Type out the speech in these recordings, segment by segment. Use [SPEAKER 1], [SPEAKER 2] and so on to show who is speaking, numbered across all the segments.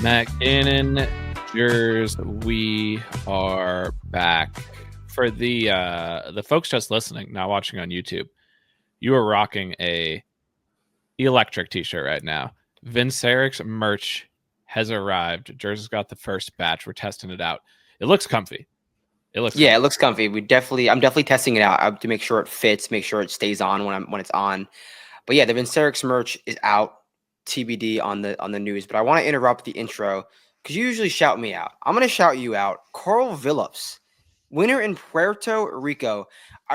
[SPEAKER 1] McKinnon, we are back. For the folks just listening, not watching on YouTube, you are rocking a electric t-shirt right now. Vinceric's merch has arrived. Jersey's got the first batch. We're testing it out. It looks comfy.
[SPEAKER 2] It looks comfy. I'm definitely testing it out to make sure it fits, make sure it stays on when it's on. But yeah, the Vinceric's merch is out. TBD on the news. But I want to interrupt the intro because you usually shout me out. I'm going to shout you out. Karl Phillips, winner in Puerto Rico.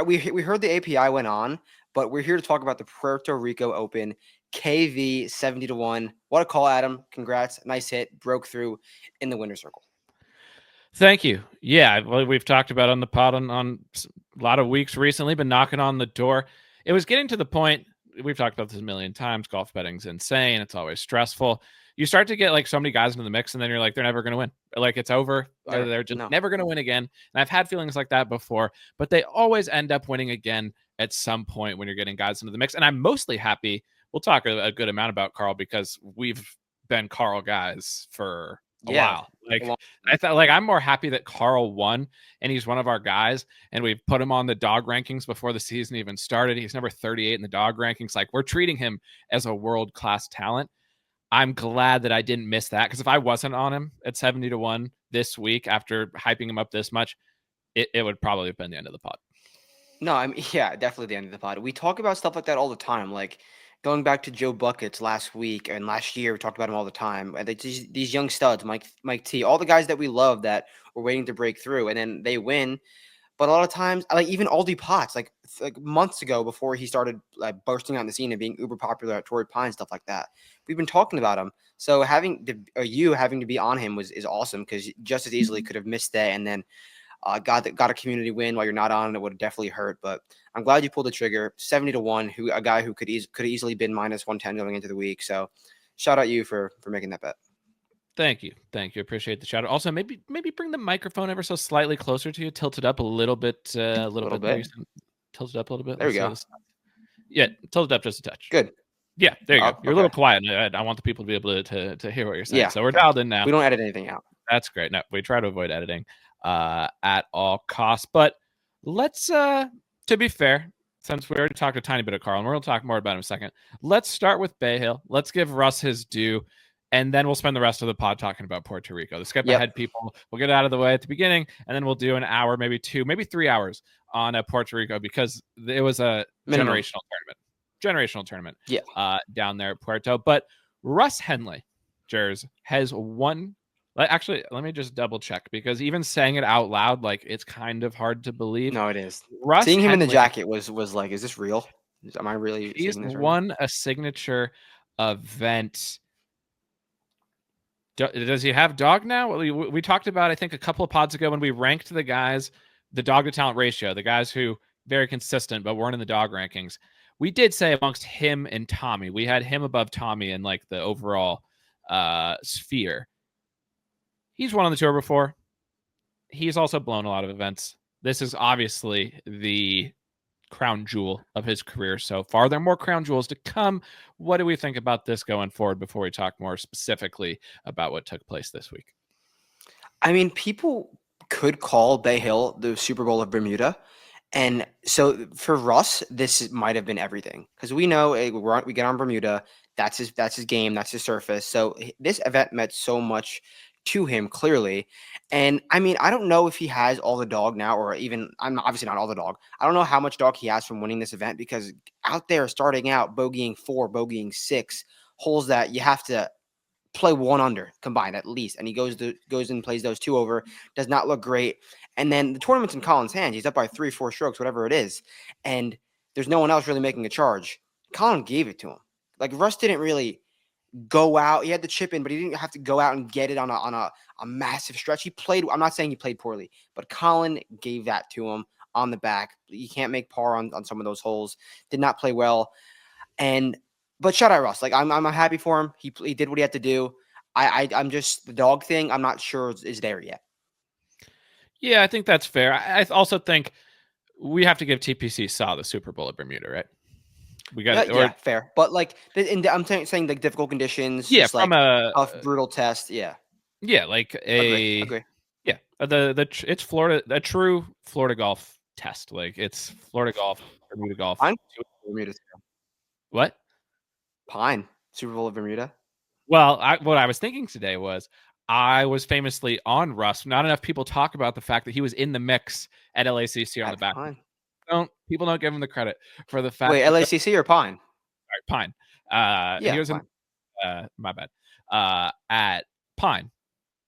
[SPEAKER 2] We heard the API went on, but we're here to talk about the Puerto Rico Open. KV 70-1. What a call, Adam. Congrats. Nice hit. Broke through in the winner's circle.
[SPEAKER 1] Thank you. Yeah, we've talked about on the pod on a lot of weeks recently, been knocking on the door. It was getting to the point, we've talked about this a million times, golf betting's insane. It's always stressful. You start to get like so many guys into the mix, and then you're like, they're never going to win. Like it's over. They're just never going to win again. And I've had feelings like that before, but they always end up winning again at some point when you're getting guys into the mix. And I'm mostly happy. We'll talk a good amount about Karl because we've been Karl guys for a while. I thought I'm more happy that Karl won and he's one of our guys, and we've put him on the dog rankings before the season even started. He's number 38 in the dog rankings. Like, we're treating him as a world-class talent. I'm glad that I didn't miss that, because if I wasn't on him at 70-1 this week after hyping him up this much, it would probably have been the end of the pod.
[SPEAKER 2] No, I mean, yeah, definitely the end of the pod. We talk about stuff like that all the time. Like, going back to Joe Buckets last week and last year, we talked about him all the time. And these young studs, Mike T, all the guys that we love that were waiting to break through, and then they win. But a lot of times, like even Aldi Potts, like months ago before he started bursting out in the scene and being uber popular at Torrey Pines, stuff like that, we've been talking about him. So having to be on him is awesome, because just as easily could have missed that and then got a community win while you're not on. It would have definitely hurt, but I'm glad you pulled the trigger. 70-1, a guy who could easily been minus 110 going into the week. So shout out you for making that bet.
[SPEAKER 1] Thank you. Appreciate the shout out. Also, maybe bring the microphone ever so slightly closer to you. Tilt it up a little bit. A little bit. Tilt it up a little bit.
[SPEAKER 2] There we go.
[SPEAKER 1] Yeah, tilt it up just a touch.
[SPEAKER 2] Good.
[SPEAKER 1] Yeah, there you go. You're a little quiet. I want the people to be able to hear what you're saying. Yeah, so we're dialed in now.
[SPEAKER 2] We don't edit anything out.
[SPEAKER 1] That's great. No, we try to avoid editing at all costs. But let's, to be fair, since we already talked a tiny bit of Karl, and we're going to talk more about him in a second, let's start with Bay Hill. Let's give Russ his due, and then we'll spend the rest of the pod talking about Puerto Rico. The skip ahead people, we'll get it out of the way at the beginning, and then we'll do an hour, maybe 2, maybe 3 hours on Puerto Rico, because it was a generational tournament down there at Puerto. But Russ Henley, Jers, has won. Actually, let me just double check, because even saying it out loud, like, it's kind of hard to believe.
[SPEAKER 2] No, it is. Seeing him in the jacket was like, is this real? Am I really?
[SPEAKER 1] He's won a signature event. Does he have dog now? We talked about, I think, a couple of pods ago when we ranked the guys, the dog to talent ratio, the guys who very consistent but weren't in the dog rankings. We did say amongst him and Tommy, we had him above Tommy in like the overall sphere. He's won on the tour before. He's also blown a lot of events. This is obviously the crown jewel of his career so far. There are more crown jewels to come. What do we think about this going forward before we talk more specifically about what took place this week?
[SPEAKER 2] I mean, people could call Bay Hill the Super Bowl of Bermuda. And so for Russ, this might have been everything, because we know we get on Bermuda. That's his game. That's his surface. So this event meant so much to him, clearly. And I mean, I don't know if he has all the dog now, or even, I'm obviously not all the dog. I don't know how much dog he has from winning this event, because out there starting out, bogeying 4, bogeying 6 holes that you have to play 1 under combined at least. And he goes and plays those 2 over, does not look great. And then the tournament's in Collin's hands. He's up by 3-4 strokes, whatever it is. And there's no one else really making a charge. Collin gave it to him. Like, Russ didn't really go out. He had the chip in, but he didn't have to go out and get it on a massive stretch. He played. I'm not saying he played poorly, but Collin gave that to him on the back. You can't make par on some of those holes. Did not play well. But shout out Russ. Like, I'm happy for him. He did what he had to do. I'm just, the dog thing, I'm not sure is there yet.
[SPEAKER 1] Yeah, I think that's fair. I also think we have to give TPC Saw the Super Bowl at Bermuda, right? We got
[SPEAKER 2] Yeah, fair. But like, I'm saying like difficult conditions, just
[SPEAKER 1] from
[SPEAKER 2] like
[SPEAKER 1] a
[SPEAKER 2] tough, brutal test. Yeah,
[SPEAKER 1] like
[SPEAKER 2] agree.
[SPEAKER 1] it's Florida, a true Florida golf test. Like it's Florida golf, Bermuda golf.
[SPEAKER 2] Pine, Bermuda.
[SPEAKER 1] What?
[SPEAKER 2] Pine, Super Bowl of Bermuda.
[SPEAKER 1] Well, what I was thinking today was I was famously on Russ. Not enough people talk about the fact that he was in the mix at LACC on the
[SPEAKER 2] At
[SPEAKER 1] back.
[SPEAKER 2] Pine.
[SPEAKER 1] People don't give him the credit for the fact
[SPEAKER 2] Wait,
[SPEAKER 1] that
[SPEAKER 2] LACC or Pine?
[SPEAKER 1] Pine. He
[SPEAKER 2] Yeah,
[SPEAKER 1] was in
[SPEAKER 2] Pine.
[SPEAKER 1] my bad. At Pine,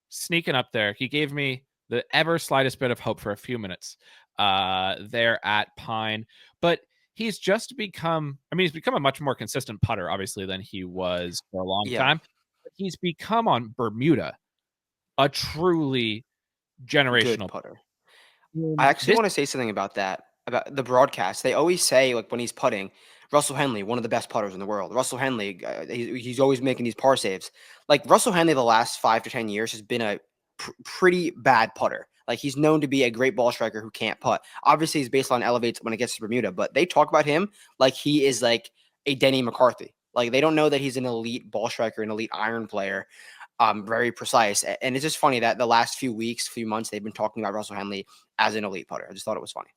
[SPEAKER 1] sneaking up there. He gave me the ever slightest bit of hope for a few minutes there at Pine. But he's just become, he's become a much more consistent putter, obviously, than he was for a long
[SPEAKER 2] Yeah,
[SPEAKER 1] time. But he's become on Bermuda a truly
[SPEAKER 2] good
[SPEAKER 1] generational
[SPEAKER 2] putter. I
[SPEAKER 1] and
[SPEAKER 2] actually want to say something about that, about the broadcast. They always say, like, when he's putting, Russell Henley, one of the best putters in the world. Russell Henley, he's always making these par saves. Like, Russell Henley, the last 5 to 10 years, has been a pretty bad putter. Like, he's known to be a great ball striker who can't putt. Obviously, his baseline elevates when it gets to Bermuda, but they talk about him like he is like a Denny McCarthy. Like, they don't know that he's an elite ball striker, an elite iron player. Very precise. And it's just funny that the last few weeks, few months, they've been talking about Russell Henley as an elite putter. I just thought it was funny.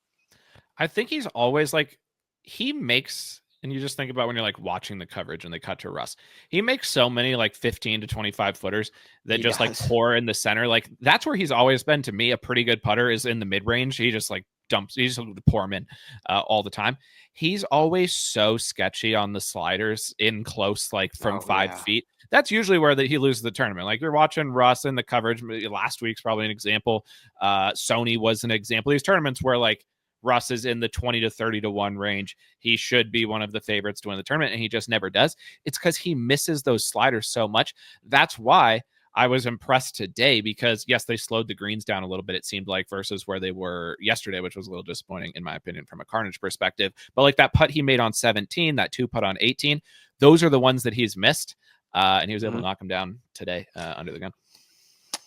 [SPEAKER 1] I think he's always like, he makes, and you just think about when you're like watching the coverage and they cut to Russ, he makes so many like 15 to 25 footers that
[SPEAKER 2] He
[SPEAKER 1] just like
[SPEAKER 2] does.
[SPEAKER 1] pour in the center. Like that's where he's always been to me. A pretty good putter is in the mid range. He just like dumps, he just pour him in all the time. He's always so sketchy on the sliders in close, like from
[SPEAKER 2] Oh,
[SPEAKER 1] 5 feet. That's usually where he loses the tournament. Like you're watching Russ in the coverage. Last week's probably an example. Sony was an example. These tournaments where like Russ is in the 20 to 30 to 1 range. He should be one of the favorites to win the tournament, and he just never does. It's because he misses those sliders so much. That's why I was impressed today because, yes, they slowed the greens down a little bit, it seemed like, versus where they were yesterday, which was a little disappointing, in my opinion, from a carnage perspective. But like that putt he made on 17, that 2 putt on 18, those are the ones that he's missed. And he was able to knock him down today under the gun.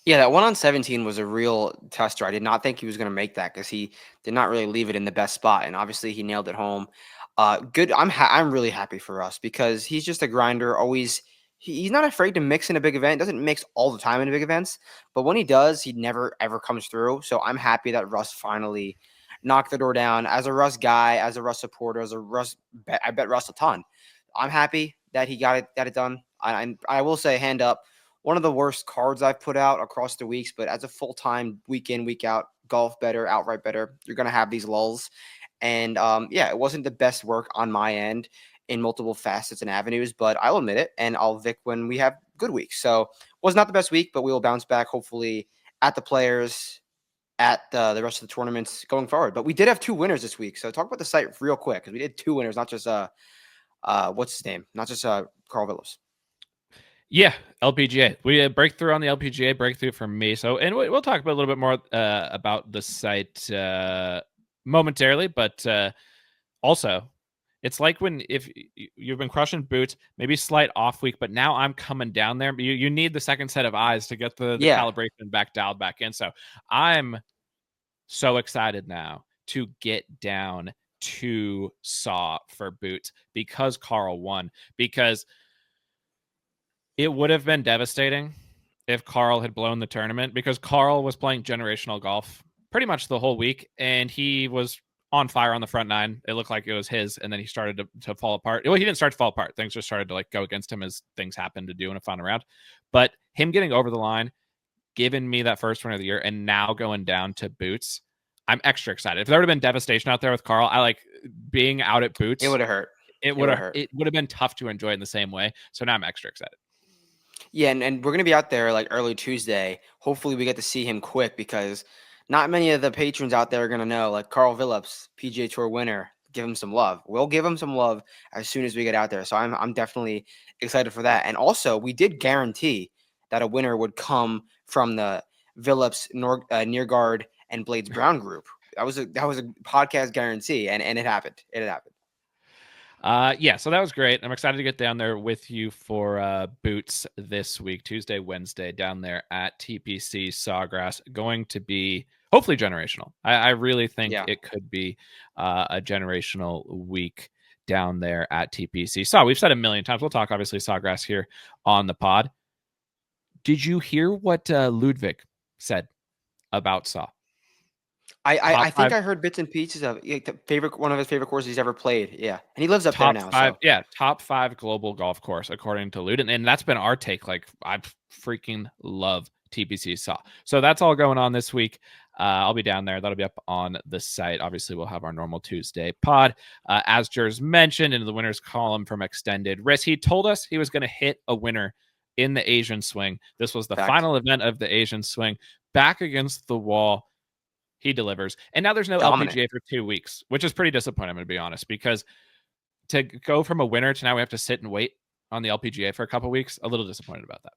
[SPEAKER 2] Yeah, that one on 17 was a real tester. I did not think he was going to make that because he did not really leave it in the best spot, and obviously he nailed it home. Good. I'm really happy for us because he's just a grinder. Always, he's not afraid to mix in a big event. Doesn't mix all the time in big events, but when he does, he never ever comes through. So I'm happy that Russ finally knocked the door down. As a Russ guy, as a Russ supporter, as a Russ, I bet Russ a ton. I'm happy that he got it done. I will say, hand up, one of the worst cards I've put out across the weeks, but as a full-time week in, week out, golf better, outright better, you're going to have these lulls. And yeah, it wasn't the best work on my end in multiple facets and avenues, but I'll admit it, and I'll Vic when we have good weeks. So was not the best week, but we will bounce back hopefully at the Players, at the rest of the tournaments going forward. But we did have 2 winners this week, so talk about the site real quick because we did 2 winners, not just what's his name, not just Karl Willis.
[SPEAKER 1] Yeah, LPGA. We had breakthrough on the LPGA, breakthrough from me. So, and we'll talk about a little bit more about the site momentarily, but also, it's like when if you've been crushing boots, maybe slight off week, but now I'm coming down there. You need the second set of eyes to get the calibration back dialed back in. So I'm so excited now to get down to Saw for boots because Karl won. Because it would have been devastating if Karl had blown the tournament because Karl was playing generational golf pretty much the whole week, and he was on fire on the front nine. It looked like it was his, and then he started to fall apart. Well, he didn't start to fall apart. Things just started to like go against him as things happened to do in a final round. But him getting over the line, giving me that first win of the year, and now going down to boots, I'm extra excited. If there would have been devastation out there with Karl, I like being out at boots.
[SPEAKER 2] It would have hurt.
[SPEAKER 1] It would have been tough to enjoy in the same way. So now I'm extra excited.
[SPEAKER 2] Yeah, and we're gonna be out there like early Tuesday. Hopefully, we get to see him quick because not many of the patrons out there are gonna know. Like Karl Willis, PGA Tour winner, give him some love. We'll give him some love as soon as we get out there. So I'm definitely excited for that. And also, we did guarantee that a winner would come from the Phillips, Nearguard, and Blades Brown group. That was a podcast guarantee, and it happened. It happened.
[SPEAKER 1] Yeah, so that was great. I'm excited to get down there with you for boots this week, Tuesday, Wednesday, down there at TPC Sawgrass. Going to be hopefully generational. I really think it could be a generational week down there at TPC. We've said a million times. We'll talk, obviously, Sawgrass here on the pod. Did you hear what Ludvig said about Saw?
[SPEAKER 2] I think I heard bits and pieces of one of his favorite courses he's ever played. Yeah, and he lives up there now.
[SPEAKER 1] Top 5 global golf course according to Luden, and that's been our take. Like, I freaking love TPC Saw. So that's all going on this week. I'll be down there. That'll be up on the site. Obviously, we'll have our normal Tuesday pod. As Jers mentioned, into the winners column from Extended Risk, he told us he was going to hit a winner in the Asian swing. This was the final event of the Asian swing. Back against the wall. He delivers. And now there's no LPGA for 2 weeks, which is pretty disappointing, I'm going to be honest, because to go from a winner to now we have to sit and wait on the LPGA for a couple weeks, a little disappointed about that.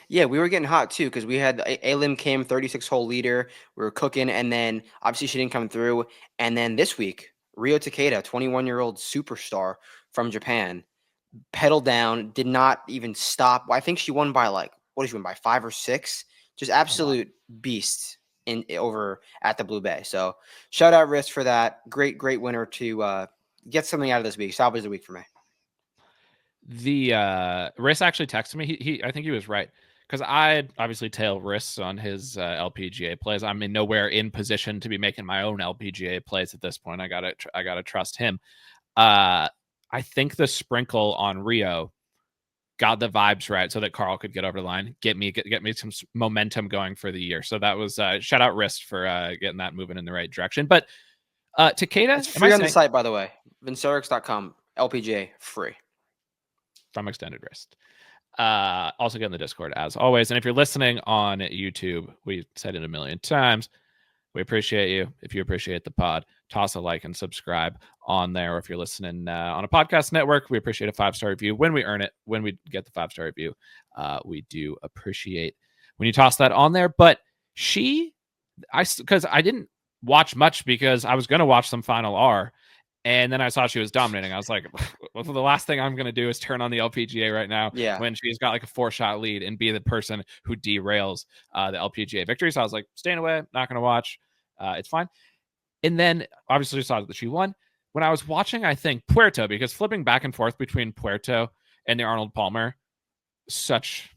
[SPEAKER 2] Yeah, we were getting hot too because we had Alim Kim, 36-hole leader. We were cooking, and then obviously she didn't come through. And then this week, Ryo Takeda, 21-year-old superstar from Japan, pedaled down, did not even stop. I think she won by what did she win by 5 or 6? Just absolute beast over at the Blue Bay. So shout out Risk for that. Great winner to get something out of this week. Salvage the week for me.
[SPEAKER 1] The Risk actually texted me. He I think he was right. Because I obviously tail risks on his LPGA plays. I'm nowhere in position to be making my own LPGA plays at this point. I gotta trust him. I think the sprinkle on Rio got the vibes right so that Karl could get over the line, get me some momentum going for the year. So that was shout out Risk for getting that moving in the right direction. But Takeda,
[SPEAKER 2] it's free on the site, by the way. Vincerix.com, LPGA free
[SPEAKER 1] from Extended Risk. Also get in the Discord as always. And if you're listening on YouTube, we said it a million times, we appreciate you. If you appreciate the pod, toss a like and subscribe on there. Or if you're listening on a podcast network, we appreciate a 5-star review when we earn it. When we get the 5-star review, we do appreciate when you toss that on there. But because I didn't watch much because I was going to watch some Final R. And then I saw she was dominating. I was like, well, the last thing I'm going to do is turn on the LPGA right now when she's got like a 4-shot lead and be the person who derails the LPGA victory. So I was like, staying away, not going to watch. It's fine. And then obviously saw that she won. When I was watching, I think Puerto, because flipping back and forth between Puerto and the Arnold Palmer, such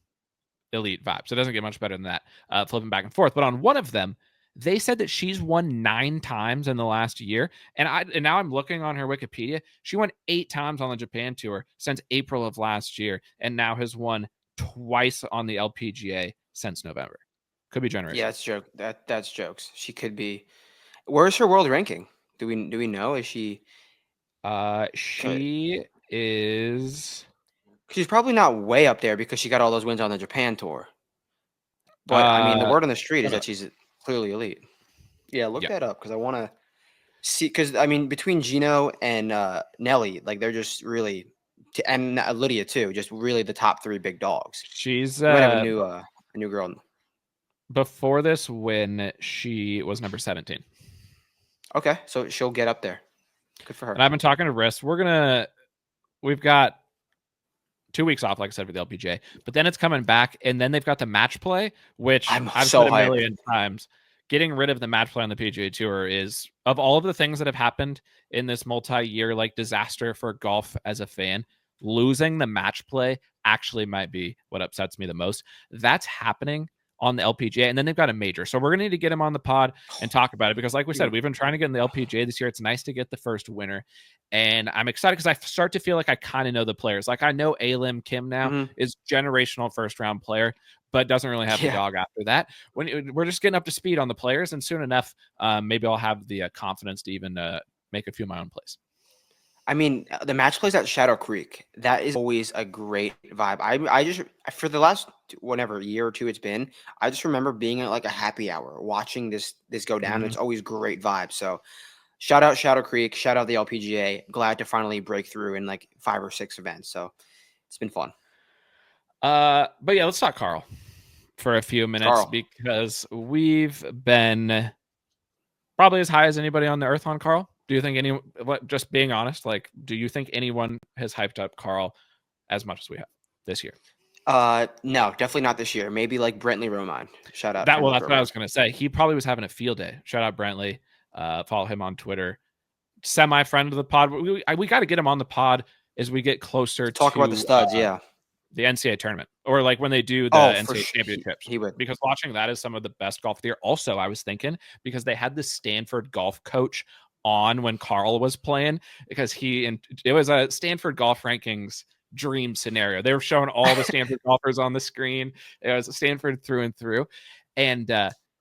[SPEAKER 1] elite vibes. It doesn't get much better than that, flipping back and forth. But on one of them, they said that she's won 9 times in the last year. And now I'm looking on her Wikipedia. She won 8 times on the Japan Tour since April of last year, and now has won twice on the LPGA since November. Could be generation.
[SPEAKER 2] Yeah, that's joke. That's jokes. She could be. Where's her world ranking? Do we know? Is she?
[SPEAKER 1] She is.
[SPEAKER 2] She's probably not way up there because she got all those wins on the Japan Tour. But I mean, the word on the street is that she's clearly elite. Yeah, look that up because I want to see. Because I mean, between Gino and Nelly, like they're just really, and Lydia too, just really the top 3 big dogs.
[SPEAKER 1] She's
[SPEAKER 2] might have a new girl.
[SPEAKER 1] Before this win, she was number 17.
[SPEAKER 2] Okay, so she'll get up there. Good for her.
[SPEAKER 1] And I've been talking to Risk. We've got 2 weeks off, like I said, for the LPGA, but then it's coming back, and then they've got the match play, which I've said a million times. Getting rid of the match play on the PGA Tour is, of all of the things that have happened in this multi-year like disaster for golf as a fan, losing the match play actually might be what upsets me the most. That's happening on the LPGA, and then they've got a major. So we're going to need to get him on the pod and talk about it because, like we said, we've been trying to get in the LPGA this year. It's nice to get the first winner, and I'm excited because I start to feel like I kind of know the players. Like I know Alim Kim now is generational first-round player, but doesn't really have the dog after that. We're just getting up to speed on the players, and soon enough, maybe I'll have the confidence to even make a few of my own plays.
[SPEAKER 2] I mean, the match plays at Shadow Creek, that is always a great vibe. I just, for the last whatever year or 2 it's been, I just remember being at like a happy hour watching this go down. It's always great vibe. So shout out Shadow Creek, shout out the LPGA. Glad to finally break through in like 5 or 6 events. So it's been fun.
[SPEAKER 1] But yeah, let's talk Karl for a few minutes because we've been probably as high as anybody on the earth on Karl. Do you think just being honest, like, do you think anyone has hyped up Karl as much as we have this year?
[SPEAKER 2] No, definitely not this year. Maybe like Brentley Romine. Shout out.
[SPEAKER 1] That's what I was going to say. He probably was having a field day. Shout out Brentley. Follow him on Twitter. semi-friend of the pod. We got to get him on the pod as we get closer
[SPEAKER 2] Talk about the
[SPEAKER 1] to
[SPEAKER 2] studs, yeah.
[SPEAKER 1] the NCAA tournament, or like when they do the
[SPEAKER 2] Oh, for
[SPEAKER 1] NCAA
[SPEAKER 2] sure.
[SPEAKER 1] championships.
[SPEAKER 2] He would.
[SPEAKER 1] Because watching that is some of the best golf there. Also, I was thinking because they had the Stanford golf coach on when Karl was playing, because it was a Stanford golf rankings dream scenario. They were showing all the Stanford golfers on the screen. It was Stanford through and through. And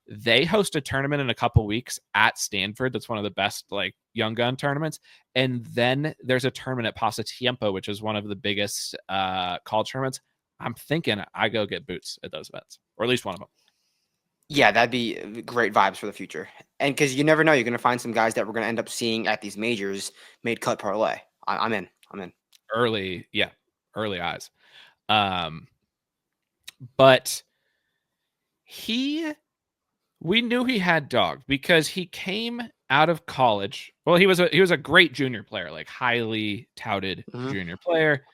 [SPEAKER 1] they host a tournament in a couple weeks at Stanford. That's one of the best like young gun tournaments. And then there's a tournament at Pasatiempo, which is one of the biggest college tournaments. I'm thinking I go get boots at those events, or at least one of them.
[SPEAKER 2] Yeah, that'd be great vibes for the future. And because you never know, you're going to find some guys that we're going to end up seeing at these majors made cut parlay. I'm in.
[SPEAKER 1] Early eyes. But we knew he had dog because he came out of college. Well, he was a great junior player, like highly touted junior player.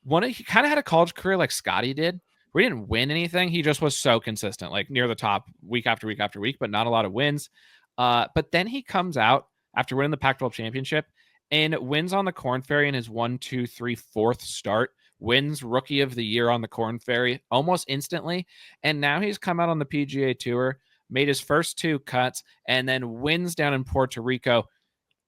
[SPEAKER 1] He kind of had a college career like Scottie did. We didn't win anything. He just was so consistent, like near the top week after week after week, but not a lot of wins. But then he comes out after winning the Pac-12 championship and wins on the Corn Ferry in his 1, 2, 3, 4th start. Wins Rookie of the Year on the Corn Ferry almost instantly. And now he's come out on the PGA Tour, made his first 2 cuts, and then wins down in Puerto Rico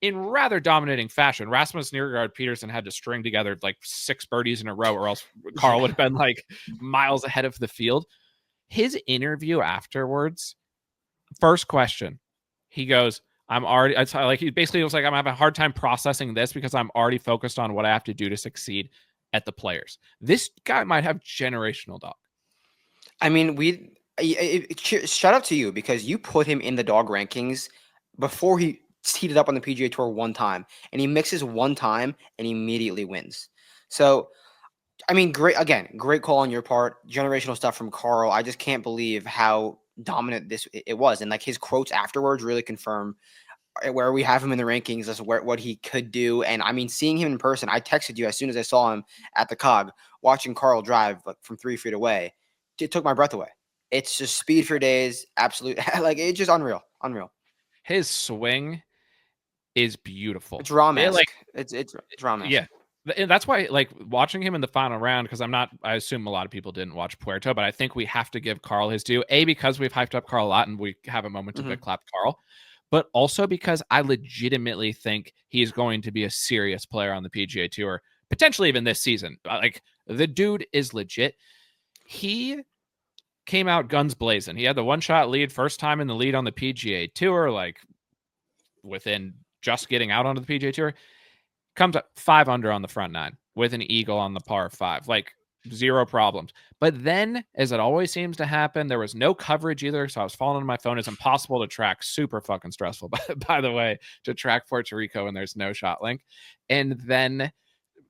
[SPEAKER 1] in rather dominating fashion. Rasmus Nørgaard Peterson had to string together like 6 birdies in a row, or else Karl would have been like miles ahead of the field. His interview afterwards, first question, he goes, he basically was like, I'm having a hard time processing this because I'm already focused on what I have to do to succeed at the Players. This guy might have generational dog.
[SPEAKER 2] I mean, shout out to you because you put him in the dog rankings before he heated up on the PGA Tour one time, and he mixes one time and immediately wins. So, I mean, great call on your part. Generational stuff from Karl. I just can't believe how dominant it was, and like his quotes afterwards really confirm where we have him in the rankings as what he could do. And I mean, seeing him in person, I texted you as soon as I saw him at the COG, watching Karl drive like from 3 feet away. It took my breath away. It's just speed for days. Absolute. Like, it's just unreal.
[SPEAKER 1] His swing is beautiful.
[SPEAKER 2] It's raw-esque. It's raw-esque.
[SPEAKER 1] Yeah. And that's why, like, watching him in the final round, because I assume a lot of people didn't watch Puerto, but I think we have to give Karl his due. Because we've hyped up Karl a lot and we have a moment to big clap Karl, but also because I legitimately think he's going to be a serious player on the PGA Tour, potentially even this season. Like, the dude is legit. He came out guns blazing. He had the 1-shot lead, first time in the lead on the PGA Tour, like within just getting out onto the PGA Tour. Comes up 5 under on the front 9 with an eagle on the par 5, like zero problems. But then, as it always seems to happen, there was no coverage either. So I was falling on my phone. It's impossible to track. Super fucking stressful, by the way, to track Puerto Rico when there's no shot link. And then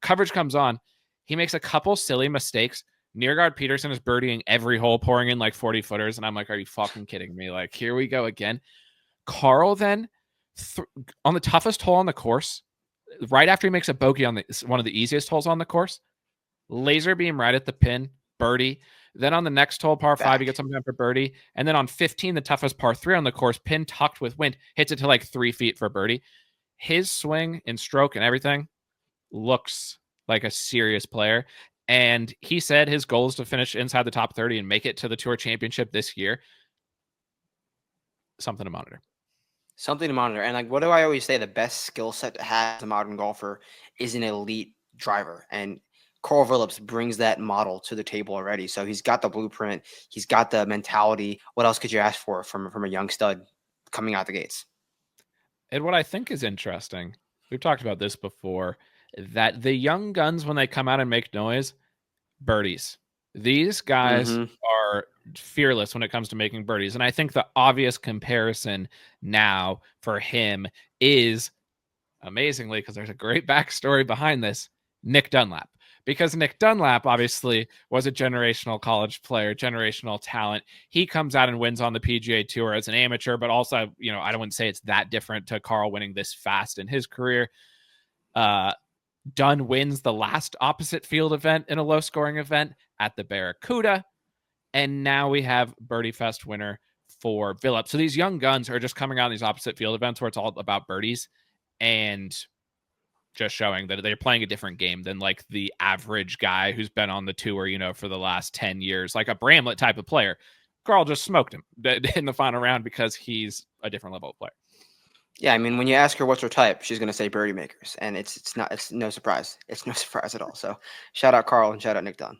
[SPEAKER 1] coverage comes on. He makes a couple silly mistakes. Nørgaard Peterson is birdieing every hole, pouring in like 40 footers. And I'm like, are you fucking kidding me? Like, here we go again. Karl then on the toughest hole on the course, right after he makes a bogey on one of the easiest holes on the course, laser beam right at the pin, birdie. Then on the next hole, par 5, he gets some time for birdie. And then on 15, the toughest par 3 on the course, pin tucked with wind, hits it to like 3 feet for birdie. His swing and stroke and everything looks like a serious player. And he said his goal is to finish inside the top 30 and make it to the Tour Championship this year. Something to monitor.
[SPEAKER 2] And like, what do I always say? The best skill set to have as a modern golfer is an elite driver. And Karl Phillips brings that model to the table already. So he's got the blueprint. He's got the mentality. What else could you ask for from a young stud coming out the gates?
[SPEAKER 1] And what I think is interesting, we've talked about this before, that the young guns, when they come out and make noise, birdies. These guys are fearless when it comes to making birdies. And I think the obvious comparison now for him is, amazingly, because there's a great backstory behind this, Nick Dunlap. Because Nick Dunlap obviously was a generational college player, generational talent. He comes out and wins on the PGA Tour as an amateur, but also, I don't want to say it's that different to Karl winning this fast in his career. Dunn wins the last opposite field event in a low scoring event at the Barracuda. And now we have Birdie Fest winner for Phillips. So these young guns are just coming out in these opposite field events where it's all about birdies. and just showing that they're playing a different game than like the average guy who's been on the tour, for the last 10 years, like a Bramlett type of player. Karl just smoked him in the final round because he's a different level of player.
[SPEAKER 2] Yeah, I mean, when you ask her what's her type, she's gonna say birdie makers, and it's no surprise. It's no surprise at all. So shout out Karl and shout out Nick Dunn.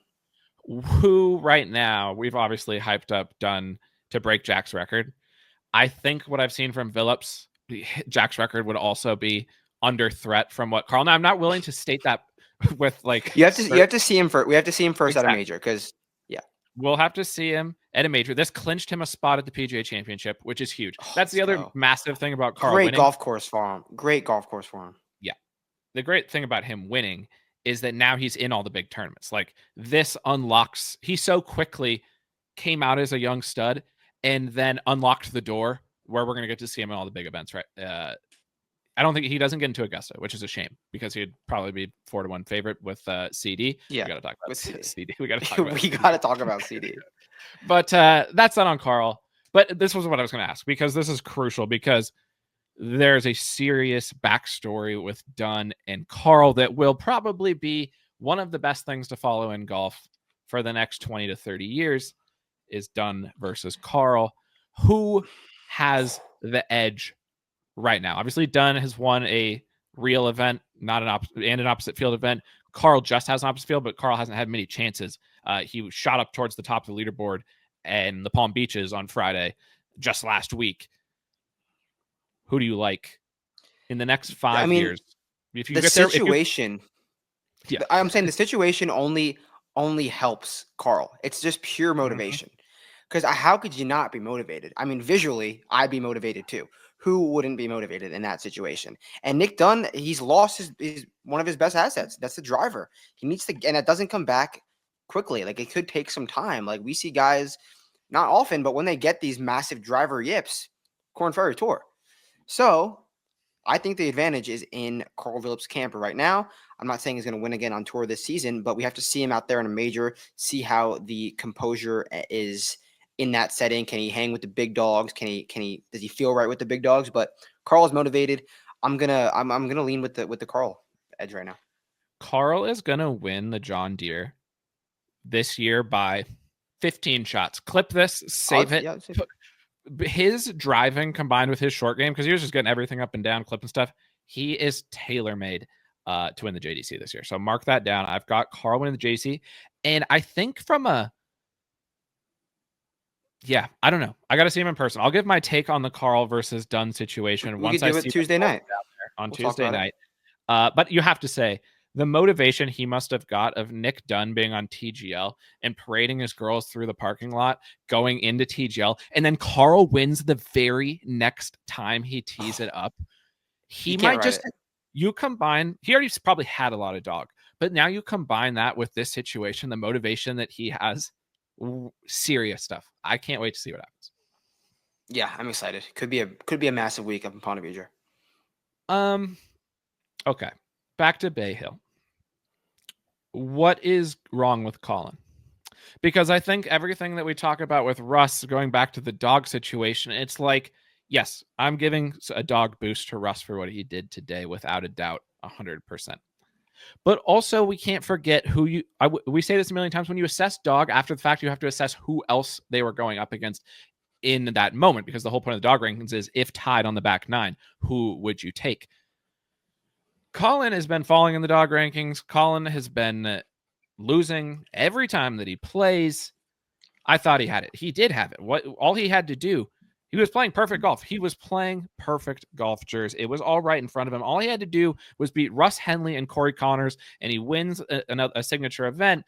[SPEAKER 1] Who right now we've obviously hyped up Dunn to break Jack's record. I think what I've seen from Phillips, Jack's record would also be under threat from what Karl. Now I'm not willing to state that with like
[SPEAKER 2] you have to see him first. We have to see him first exactly. At a major because
[SPEAKER 1] we'll have to see him at a major. This clinched him a spot at the PGA Championship, which is huge. That's the other massive thing about Karl.
[SPEAKER 2] Great golf course for him. Great golf course for him.
[SPEAKER 1] Yeah. The great thing about him winning is that now he's in all the big tournaments. Like this unlocks, he so quickly came out as a young stud and then unlocked the door where we're going to get to see him in all the big events, right? I don't think he doesn't get into Augusta, which is a shame because he'd probably be 4-1 favorite with CD.
[SPEAKER 2] Yeah,
[SPEAKER 1] we got to talk about CD.
[SPEAKER 2] We got to talk about CD.
[SPEAKER 1] But that's not on Karl. But this was what I was going to ask because this is crucial because there's a serious backstory with Dunn and Karl that will probably be one of the best things to follow in golf for the next 20 to 30 years is Dunn versus Karl. Who has the edge right now? Obviously, Dunn has won a real event, not an opposite field event. Karl just has an opposite field, but Karl hasn't had many chances. He shot up towards the top of the leaderboard and the Palm Beaches on Friday just last week. Who do you like in the next 5 years?
[SPEAKER 2] If you get situation, I'm saying the situation only helps Karl. It's just pure motivation. Because how could you not be motivated? I mean, visually, I'd be motivated too. Who wouldn't be motivated in that situation? And Nick Dunn, he's lost his one of his best assets. That's the driver. He needs to, and it doesn't come back quickly. Like it could take some time. Like we see guys, not often, but when they get these massive driver yips, Korn Ferry Tour. So I think the advantage is in Karl Phillips' camp right now. I'm not saying he's going to win again on tour this season, but we have to see him out there in a major, see how the composure is in that setting. Can he hang with the big dogs? Does he feel right with the big dogs? But Karl is motivated. I'm gonna lean with the Karl edge right now.
[SPEAKER 1] Karl is gonna win the John Deere this year by 15 shots. Clip this, save it. His driving combined with his short game, because he was just getting everything up and down, clip and stuff. He is tailor-made to win the JDC this year. So mark that down. I've got Karl winning the JDC. And I think I don't know. I got to see him in person. I'll give my take on the Karl versus Dunn situation once I see it
[SPEAKER 2] Tuesday night.
[SPEAKER 1] On Tuesday night. But you have to say, the motivation he must have got of Nick Dunn being on TGL and parading his girls through the parking lot, going into TGL, and then Karl wins the very next time he tees it up. He might just, you combine, he already probably had a lot of dog, but now you combine that with this situation, the motivation that he has, serious stuff. I can't wait to see what happens.
[SPEAKER 2] Yeah, I'm excited. Could be a massive week up in Ponte Vedra.
[SPEAKER 1] Okay. Back to Bay Hill. What is wrong with Collin? Because I think everything that we talk about with Russ, going back to the dog situation, it's like, yes, I'm giving a dog boost to Russ for what he did today, without a doubt, 100%. But also, we can't forget we say this a million times, when you assess dog after the fact, you have to assess who else they were going up against in that moment, because the whole point of the dog rankings is if tied on the back nine, who would you take? Collin has been falling in the dog rankings. Collin has been losing every time that he plays. I thought he had it. He did have it. All he had to do, he was playing perfect golf. He was playing perfect golf, Jers. It was all right in front of him. All he had to do was beat Russ Henley and Corey Connors, and he wins a signature event.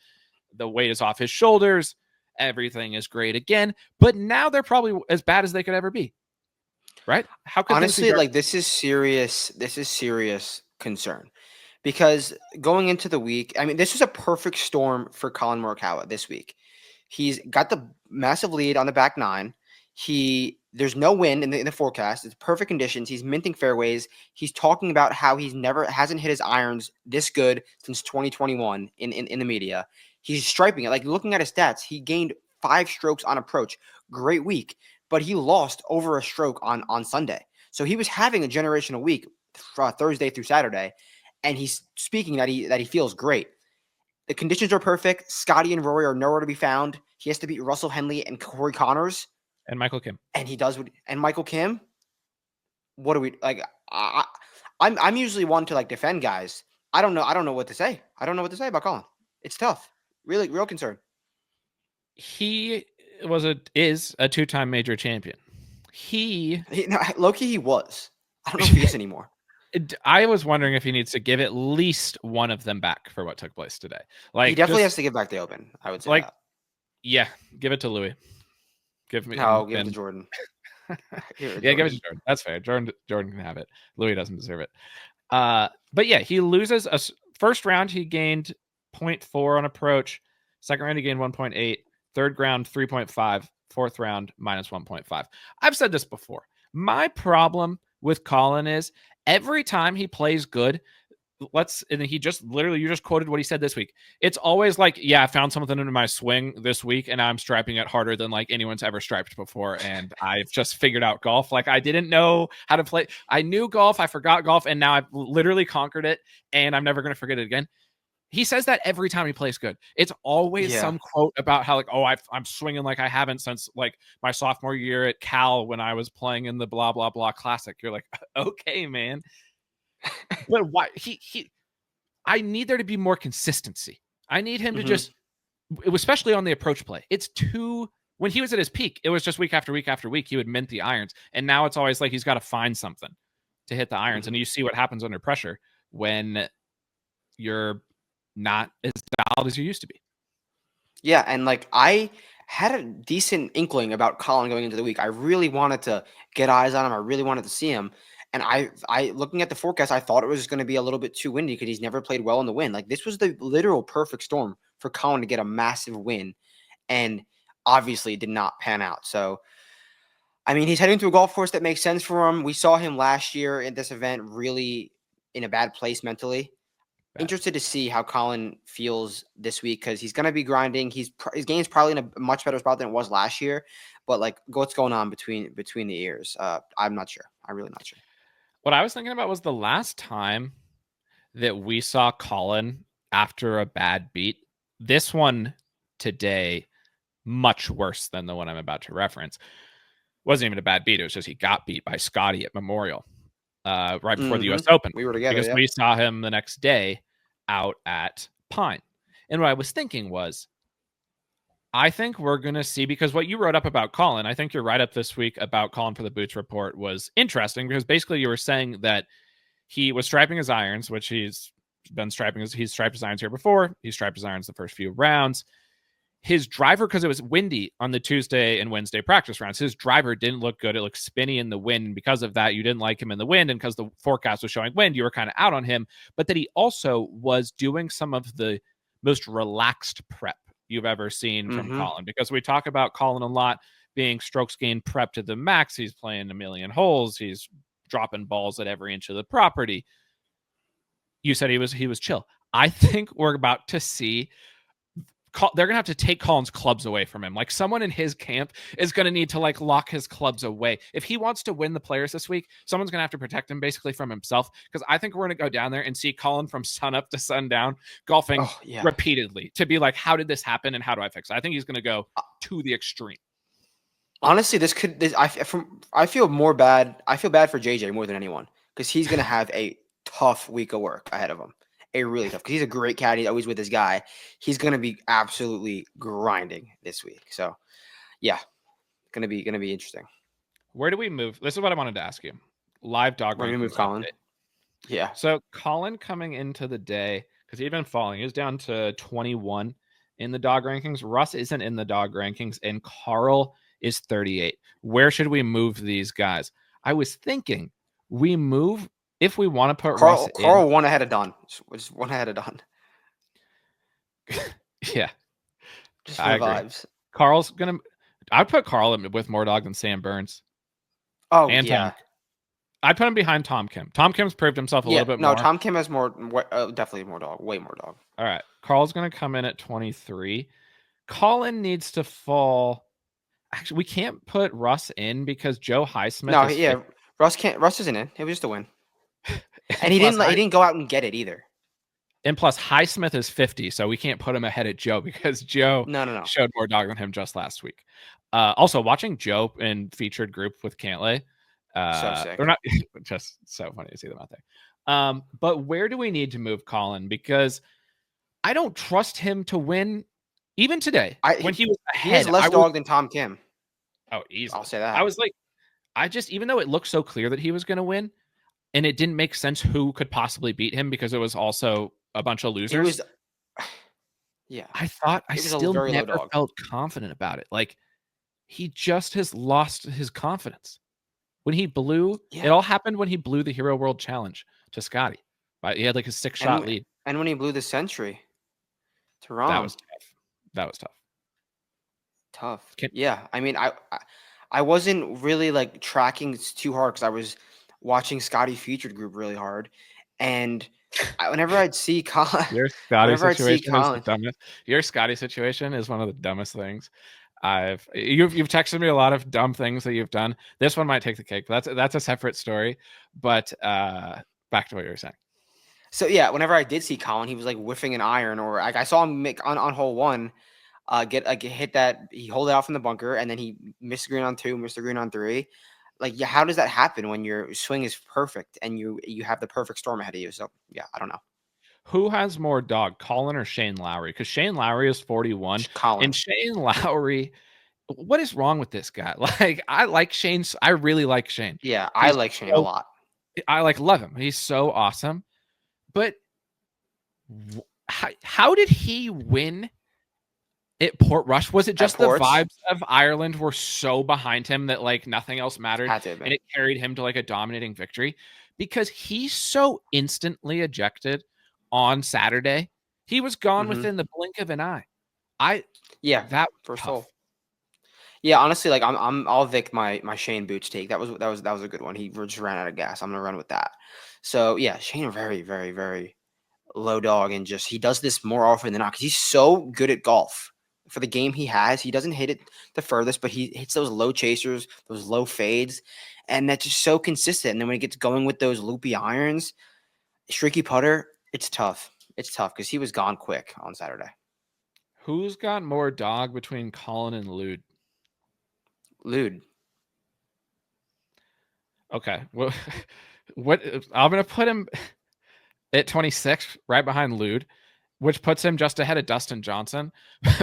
[SPEAKER 1] The weight is off his shoulders. Everything is great again. But now they're probably as bad as they could ever be. Right? How could
[SPEAKER 2] honestly, like, this is serious. This is serious concern, because going into the week, I mean, this was a perfect storm for Collin Morikawa this week. He's got the massive lead on the back nine. There's no wind in the forecast. It's perfect conditions. He's minting fairways. He's talking about how hasn't hit his irons this good since 2021 in the media. He's striping it. Like, looking at his stats, he gained 5 strokes on approach. Great week, but he lost over a stroke on Sunday. So he was having a generational week Thursday through Saturday, and he's speaking that he feels great. The conditions are perfect. Scottie and Rory are nowhere to be found. He has to beat Russell Henley and Corey Connors
[SPEAKER 1] and Michael Kim,
[SPEAKER 2] and he does. And Michael Kim. What do we like? I'm usually one to like defend guys. I don't know what to say. I don't know what to say about Collin. It's tough. Really, real concern.
[SPEAKER 1] He is a 2-time major champion.
[SPEAKER 2] Low-key he was. I don't know if he is anymore.
[SPEAKER 1] I was wondering if he needs to give at least one of them back for what took place today. Like
[SPEAKER 2] he definitely has to give back the Open. I would say.
[SPEAKER 1] Like,
[SPEAKER 2] that.
[SPEAKER 1] Yeah, give it to Louis.
[SPEAKER 2] Give it to Jordan.
[SPEAKER 1] Give it to Jordan. That's fair. Jordan can have it. Louis doesn't deserve it. But yeah, he loses a first round. He gained 0.4 on approach. Second round, he gained 1.8. Third round, 3.5. Fourth round, minus 1.5. I've said this before. My problem with Collin is every time he plays good, and he just literally, you just quoted what he said this week. It's always like, yeah, I found something in my swing this week and I'm striping it harder than like anyone's ever striped before. And I've just figured out golf. Like I didn't know how to play. I knew golf. I forgot golf. And now I've literally conquered it and I'm never going to forget it again. He says that every time he plays good. It's always some quote about how like, oh, I'm swinging like I haven't since like my sophomore year at Cal when I was playing in the blah, blah, blah classic. You're like, okay, man. But why I need there to be more consistency. I need him to just, especially on the approach play. It's when he was at his peak, it was just week after week after week, he would mint the irons. And now it's always like he's got to find something to hit the irons. And you see what happens under pressure when you're not as dialed as you used to be. Yeah.
[SPEAKER 2] And like I had a decent inkling about Collin going into the week. I really wanted to get eyes on him. I really wanted to see him. And I looking at the forecast, I thought it was going to be a little bit too windy because he's never played well in the wind. Like this was the literal perfect storm for Collin to get a massive win, and obviously it did not pan out. So, I mean, he's heading to a golf course that makes sense for him. We saw him last year at this event really in a bad place mentally. Interested to see how Collin feels this week because he's going to be grinding. His game's probably in a much better spot than it was last year. But like, what's going on between the ears? I'm not sure. I'm really not sure.
[SPEAKER 1] What I was thinking about was the last time that we saw Collin after a bad beat. This one today, much worse than the one I'm about to reference. Wasn't even a bad beat. It was just he got beat by Scottie at Memorial right before the U.S. Open.
[SPEAKER 2] We were together.
[SPEAKER 1] Because we saw him the next day out at Pine. And what I was thinking was, I think we're going to see, because what you wrote up about Collin, I think your write-up this week about Collin for the Boots Report was interesting because basically you were saying that he was striping his irons, which he's striped his irons here before. He striped his irons the first few rounds. His driver, because it was windy on the Tuesday and Wednesday practice rounds, his driver didn't look good. It looked spinny in the wind. And because of that, you didn't like him in the wind. And because the forecast was showing wind, you were kind of out on him. But that he also was doing some of the most relaxed prep you've ever seen from Collin, because we talk about Collin a lot being strokes gained prep to the max. He's playing a million holes. He's dropping balls at every inch of the property. You said he was chill. I think we're about to see they're gonna have to take Collin's clubs away from him. Like someone in his camp is gonna need to like lock his clubs away. If he wants to win the Players this week, someone's gonna have to protect him basically from himself. Because I think we're gonna go down there and see Collin from sun up to sundown golfing repeatedly to be like, how did this happen and how do I fix it? I think he's gonna go to the extreme.
[SPEAKER 2] Honestly, I feel bad for JJ more than anyone because he's gonna have a tough week of work ahead of him. A really tough, because he's a great caddy, always with his guy. He's going to be absolutely grinding this week. So, yeah, going to be interesting.
[SPEAKER 1] Where do we move? This is what I wanted to ask you. Live dog.
[SPEAKER 2] Where do we move Collin? Yeah.
[SPEAKER 1] So Collin coming into the day, because he'd been falling. He was down to 21 in the dog rankings. Russ isn't in the dog rankings, and Karl is 38. Where should we move these guys? I was thinking we move. If we want to put Russ in.
[SPEAKER 2] Karl one ahead of Don. Just one ahead of Don.
[SPEAKER 1] Yeah.
[SPEAKER 2] Just for the vibes.
[SPEAKER 1] Karl's going to. I'd put Karl with more dog than Sam Burns.
[SPEAKER 2] Oh, and yeah.
[SPEAKER 1] Tom. I'd put him behind Tom Kim. Tom Kim's proved himself a little bit more.
[SPEAKER 2] No, Tom Kim has definitely more dog. Way more dog.
[SPEAKER 1] All right. Karl's going to come in at 23. Collin needs to fall. Actually, we can't put Russ in because Joe Highsmith.
[SPEAKER 2] No, Russ can't. Russ isn't in. It was just a win. And he didn't go out and get it either.
[SPEAKER 1] And plus, Highsmith is 50, so we can't put him ahead of Joe because Joe
[SPEAKER 2] No.
[SPEAKER 1] showed more dog than him just last week. Also, watching Joe in featured group with Cantlay,
[SPEAKER 2] So sick.
[SPEAKER 1] they're not just so funny to see them out there. But where do we need to move Collin? Because I don't trust him to win, even today when he was ahead.
[SPEAKER 2] He has less dog than Tom Kim.
[SPEAKER 1] Oh, easily.
[SPEAKER 2] I'll say that.
[SPEAKER 1] I was like, even though it looked so clear that he was going to win, and it didn't make sense who could possibly beat him because it was also a bunch of losers.
[SPEAKER 2] It was, yeah.
[SPEAKER 1] I still never felt confident about it. Like, he just has lost his confidence. When he blew, it all happened when he blew the Hero World Challenge to Scottie. He had like a 6-shot lead.
[SPEAKER 2] And when he blew the Century to Rom.
[SPEAKER 1] That was tough.
[SPEAKER 2] Tough. Yeah. I mean, I wasn't really like tracking too hard because I was watching Scottie featured group really hard. And whenever I'd see Collin,
[SPEAKER 1] your Scottie situation is the dumbest. Your Scottie situation is one of the dumbest things. You've texted me a lot of dumb things that you've done. This one might take the cake, but that's a separate story. But back to what you were saying.
[SPEAKER 2] So yeah, whenever I did see Collin, he was like whiffing an iron, or like I saw him make on hole 1, hit that, he hold it out from the bunker, and then he missed the green on 2, missed the green on 3. Like, yeah, how does that happen when your swing is perfect and you have the perfect storm ahead of you? So yeah, I don't know.
[SPEAKER 1] Who has more dog, Collin or Shane Lowry? Because Shane Lowry is 41.
[SPEAKER 2] Collin.
[SPEAKER 1] And Shane Lowry, what is wrong with this guy? Like, I really like Shane.
[SPEAKER 2] Yeah, I like Shane a lot.
[SPEAKER 1] I love him. He's so awesome. But how did he win at Port Rush? Was it just the vibes of Ireland were so behind him that like nothing else mattered, and it carried him to like a dominating victory? Because he's so instantly ejected on Saturday. He was gone within the blink of an eye. That was tough.
[SPEAKER 2] Yeah, honestly, like I'll Vic my Shane Boots take. That was a good one. He just ran out of gas. I'm gonna run with that. So yeah, Shane very, very, very low dog, and just he does this more often than not because he's so good at golf. For the game he has, he doesn't hit it the furthest, but he hits those low chasers, those low fades, and that's just so consistent. And then when he gets going with those loopy irons, streaky putter, it's tough. It's tough because he was gone quick on Saturday.
[SPEAKER 1] Who's got more dog between Collin and Lud?
[SPEAKER 2] Lud.
[SPEAKER 1] Okay. Well, I'm going to put him at 26, right behind Lud, which puts him just ahead of Dustin Johnson.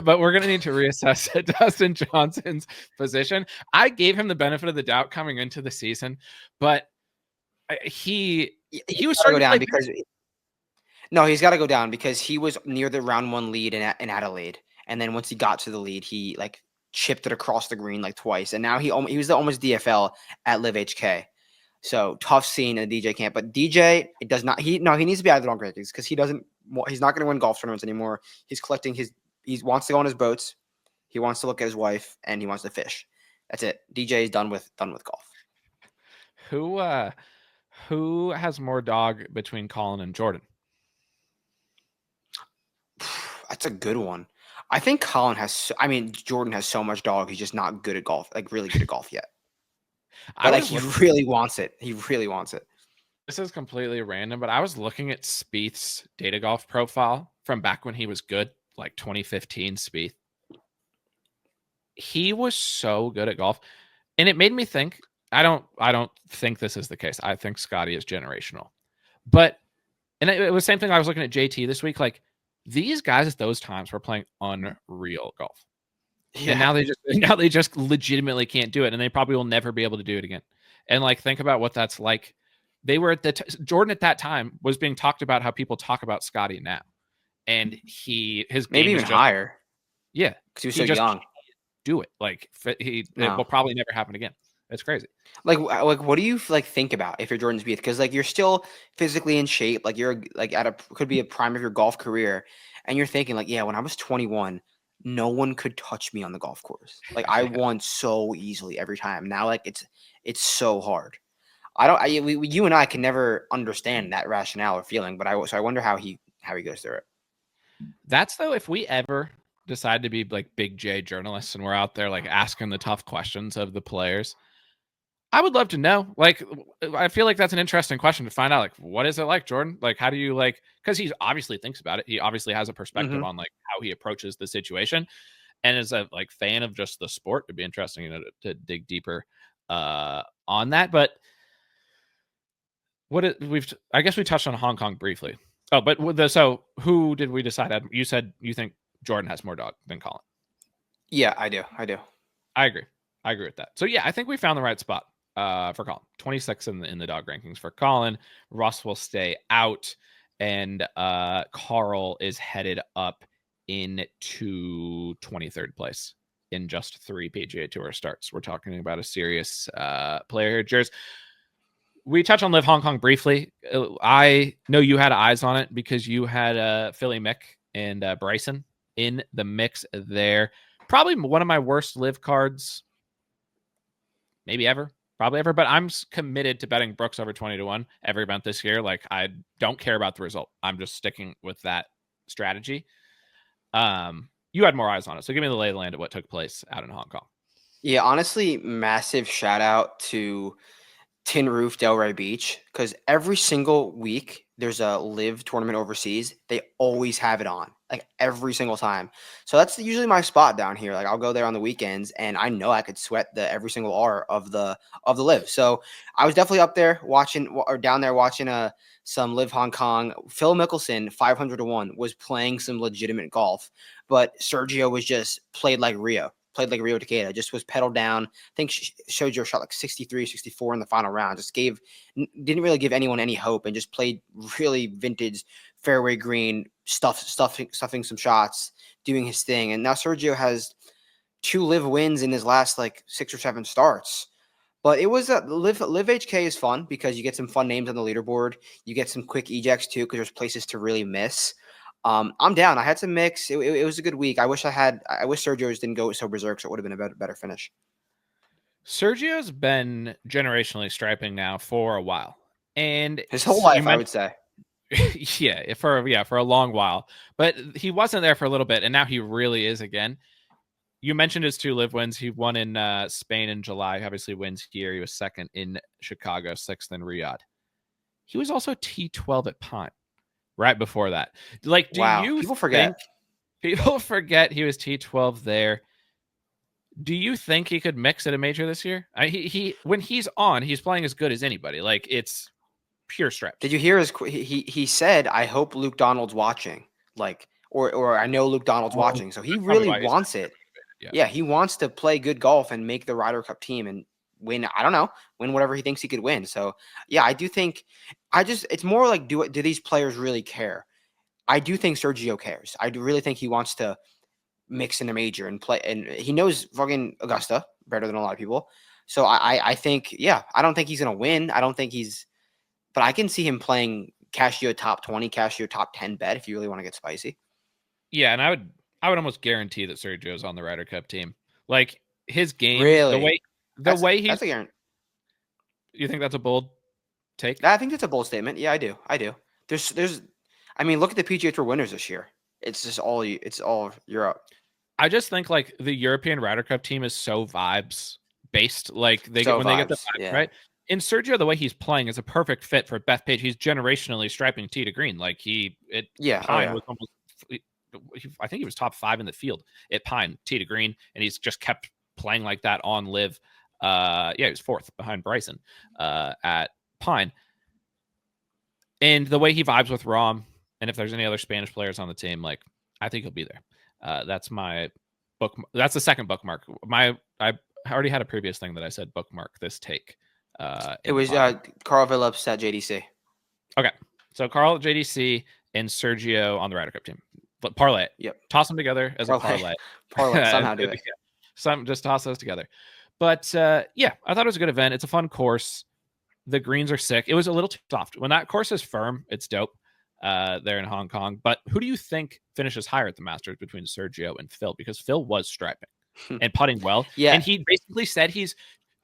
[SPEAKER 1] But we're going to need to reassess Dustin Johnson's position. I gave him the benefit of the doubt coming into the season, but he was starting to go down
[SPEAKER 2] because no, he's got to go down because he was near the round 1 lead in Adelaide, and then once he got to the lead, he like chipped it across the green like twice, and now he was almost DFL at LIV HK. So tough scene in the DJ camp, but DJ, it does not. He needs to be out of the long rankings because he's not going to win golf tournaments anymore. He's collecting he wants to go on his boats, he wants to look at his wife, and he wants to fish. That's it. DJ is done with golf.
[SPEAKER 1] Who has more dog between Collin and Jordan?
[SPEAKER 2] That's a good one. I think Collin has. I mean, Jordan has so much dog. He's just not good at golf, like really good at golf yet. But he really wants it. He really wants it.
[SPEAKER 1] This is completely random, but I was looking at Spieth's data golf profile from back when he was good, like 2015 Spieth. He was so good at golf, and it made me think. I don't think this is the case. I think Scottie is generational, but it was the same thing. I was looking at JT this week. Like, these guys at those times were playing unreal golf. Yeah. And now they just legitimately can't do it, and they probably will never be able to do it again. And like, think about what that's like. They were at Jordan at that time was being talked about how people talk about Scottie now, and his game
[SPEAKER 2] maybe even higher.
[SPEAKER 1] Yeah,
[SPEAKER 2] because he was so young.
[SPEAKER 1] Do it like it will probably never happen again. It's crazy.
[SPEAKER 2] Like what do you like think about if you're Jordan Spieth? Because like you're still physically in shape, like you're like could be a prime of your golf career, and you're thinking like, yeah, when I was 21. No one could touch me on the golf course. Like I won so easily every time. Now, like it's so hard. You and I can never understand that rationale or feeling, but I wonder how he goes through it.
[SPEAKER 1] That's though, if we ever decide to be like big J journalists and we're out there like asking the tough questions of the players, I would love to know. Like, I feel like that's an interesting question to find out. Like, what is it like, Jordan? Like, how do you like? Because he obviously thinks about it. He obviously has a perspective
[SPEAKER 2] Hmm.
[SPEAKER 1] on like how he approaches the situation, and as a like fan of just the sport, it'd be interesting, to dig deeper on that. But I guess we touched on Hong Kong briefly. Oh, but so who did we decide? You said you think Jordan has more dog than Collin.
[SPEAKER 2] Yeah, I do. I do.
[SPEAKER 1] I agree. I agree with that. So yeah, I think we found the right spot for Collin. 26 in the dog rankings for Collin. Russ will stay out, and Karl is headed up into 23rd place in just 3 PGA Tour starts. We're talking about a serious player here. Jers, we touched on Live Hong Kong briefly. I know you had eyes on it because you had Philly Mick and Bryson in the mix there. Probably one of my worst live cards, maybe ever, probably ever. But I'm committed to betting Brooks over 20-1 every event this year. Like, I don't care about the result. I'm just sticking with that strategy. You had more eyes on it, so give me the lay of the land of what took place out in Hong Kong.
[SPEAKER 2] Yeah, honestly, massive shout out to Tin Roof Delray Beach, because every single week there's a live tournament overseas. They always have it on, like every single time. So that's usually my spot down here. Like I'll go there on the weekends, and I know I could sweat the every single R of the live. So I was definitely up there watching, or down there watching some live Hong Kong. Phil Mickelson 500-1 was playing some legitimate golf, but Sergio was just played like Rio. Played like Rio Takeda, just was pedaled down. I think showed your shot like 63, 64 in the final round. Just didn't really give anyone any hope, and just played really vintage fairway green stuffing some shots, doing his thing. And now Sergio has 2 live wins in his last like 6 or 7 starts. But it was a live HK is fun because you get some fun names on the leaderboard. You get some quick ejects too because there's places to really miss. I'm down. I had some mix. It was a good week. I wish Sergio's didn't go so berserk, so it would have been a better finish.
[SPEAKER 1] Sergio's been generationally striping now for a while, and
[SPEAKER 2] His whole life, I would say.
[SPEAKER 1] yeah, for a long while. But he wasn't there for a little bit, and now he really is again. You mentioned his 2 live wins. He won in Spain in July. Obviously, wins here. He was second in Chicago, 6th in Riyadh. He was also T12 at Pine right before that. Like, do
[SPEAKER 2] Wow,
[SPEAKER 1] you
[SPEAKER 2] people
[SPEAKER 1] think
[SPEAKER 2] forget?
[SPEAKER 1] People forget he was T12 there? Do you think he could mix at a major this year? He when he's on, he's playing as good as anybody. Like, it's pure stretch.
[SPEAKER 2] Did you hear he said, "I hope Luke Donald's watching." Like, or I know Luke Donald's watching, so he really wants it. Yeah, he wants to play good golf and make the Ryder Cup team and win. I don't know, win whatever he thinks he could win. So yeah, I do think. It's more like do these players really care? I do think Sergio cares. I do really think he wants to mix in a major and play, and he knows fucking Augusta better than a lot of people. So I think, yeah, I don't think he's gonna win. I don't think he's, but I can see him playing Casio top 20, Casio top 10 bet if you really want to get spicy.
[SPEAKER 1] Yeah, and I would almost guarantee that Sergio's on the Ryder Cup team. Like, his game,
[SPEAKER 2] Really,
[SPEAKER 1] the way he's.
[SPEAKER 2] that's a guarantee.
[SPEAKER 1] You think that's a bold take?
[SPEAKER 2] I think that's a bold statement. Yeah, I do. There's, I mean, look at the PGA Tour winners this year. It's all Europe.
[SPEAKER 1] I just think like the European Ryder Cup team is so vibes based. Like they
[SPEAKER 2] So
[SPEAKER 1] get the
[SPEAKER 2] vibes,
[SPEAKER 1] vibes,
[SPEAKER 2] yeah.
[SPEAKER 1] right. And Sergio, the way he's playing is a perfect fit for Bethpage. He's generationally striping tee to green. Like Pine was almost. I think he was top 5 in the field at Pine tee to green, and he's just kept playing like that on live. He was 4th behind Bryson at Pine. And the way he vibes with Rom, and if there's any other Spanish players on the team, like I think he'll be there. That's my book. That's the second bookmark. I already had a previous thing that I said bookmark this take.
[SPEAKER 2] It was Karl Phillips at JDC.
[SPEAKER 1] Okay, so Karl at JDC and Sergio on the Ryder Cup team. But parlay it.
[SPEAKER 2] Yep.
[SPEAKER 1] Toss them together as a parlay.
[SPEAKER 2] Parlay somehow do it.
[SPEAKER 1] Just toss those together. But yeah, I thought it was a good event. It's a fun course. The greens are sick. It was a little too soft. When that course is firm, it's dope there in Hong Kong. But who do you think finishes higher at the Masters between Sergio and Phil? Because Phil was striping and putting well.
[SPEAKER 2] Yeah.
[SPEAKER 1] And he basically said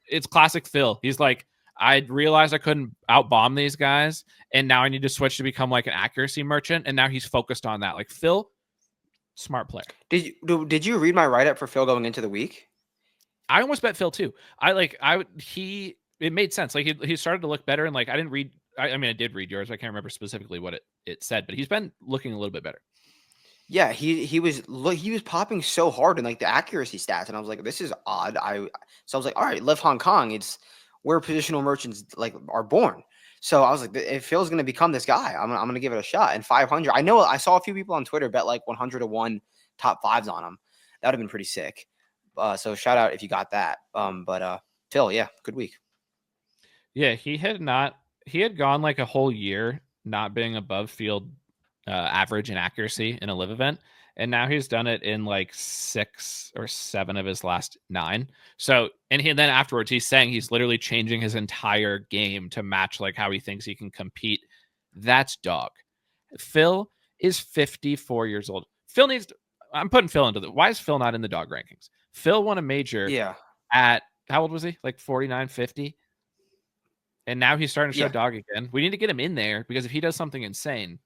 [SPEAKER 1] it's classic Phil. He's like, I realized I couldn't outbomb these guys, and now I need to switch to become like an accuracy merchant. And now he's focused on that. Like Phil, smart player.
[SPEAKER 2] Did you read my write up for Phil going into the week?
[SPEAKER 1] I almost bet Phil too. He it made sense. Like he started to look better, and like I didn't read. I mean, I did read yours. I can't remember specifically what it said, but he's been looking a little bit better.
[SPEAKER 2] Yeah, he was popping so hard in like the accuracy stats, and I was like, this is odd. So I was like, all right, Live Hong Kong. It's where positional merchants like are born. So I was like, if Phil's going to become this guy, I'm going to give it a shot. And 500, I know I saw a few people on Twitter bet like 100 to 1 top fives on him. That would have been pretty sick. So shout out if you got that. But Phil, yeah, good week.
[SPEAKER 1] Yeah, he had gone like a whole year not being above field average in accuracy in a live event, and now he's done it in like 6 or 7 of his last 9. So, and then afterwards he's saying he's literally changing his entire game to match like how he thinks he can compete. That's dog. Phil is 54 years old. I'm putting Phil into why is Phil not in the dog rankings? Phil won a major at, how old was he? Like 49, 50. And now he's starting to show dog again. We need to get him in there because if he does something insane,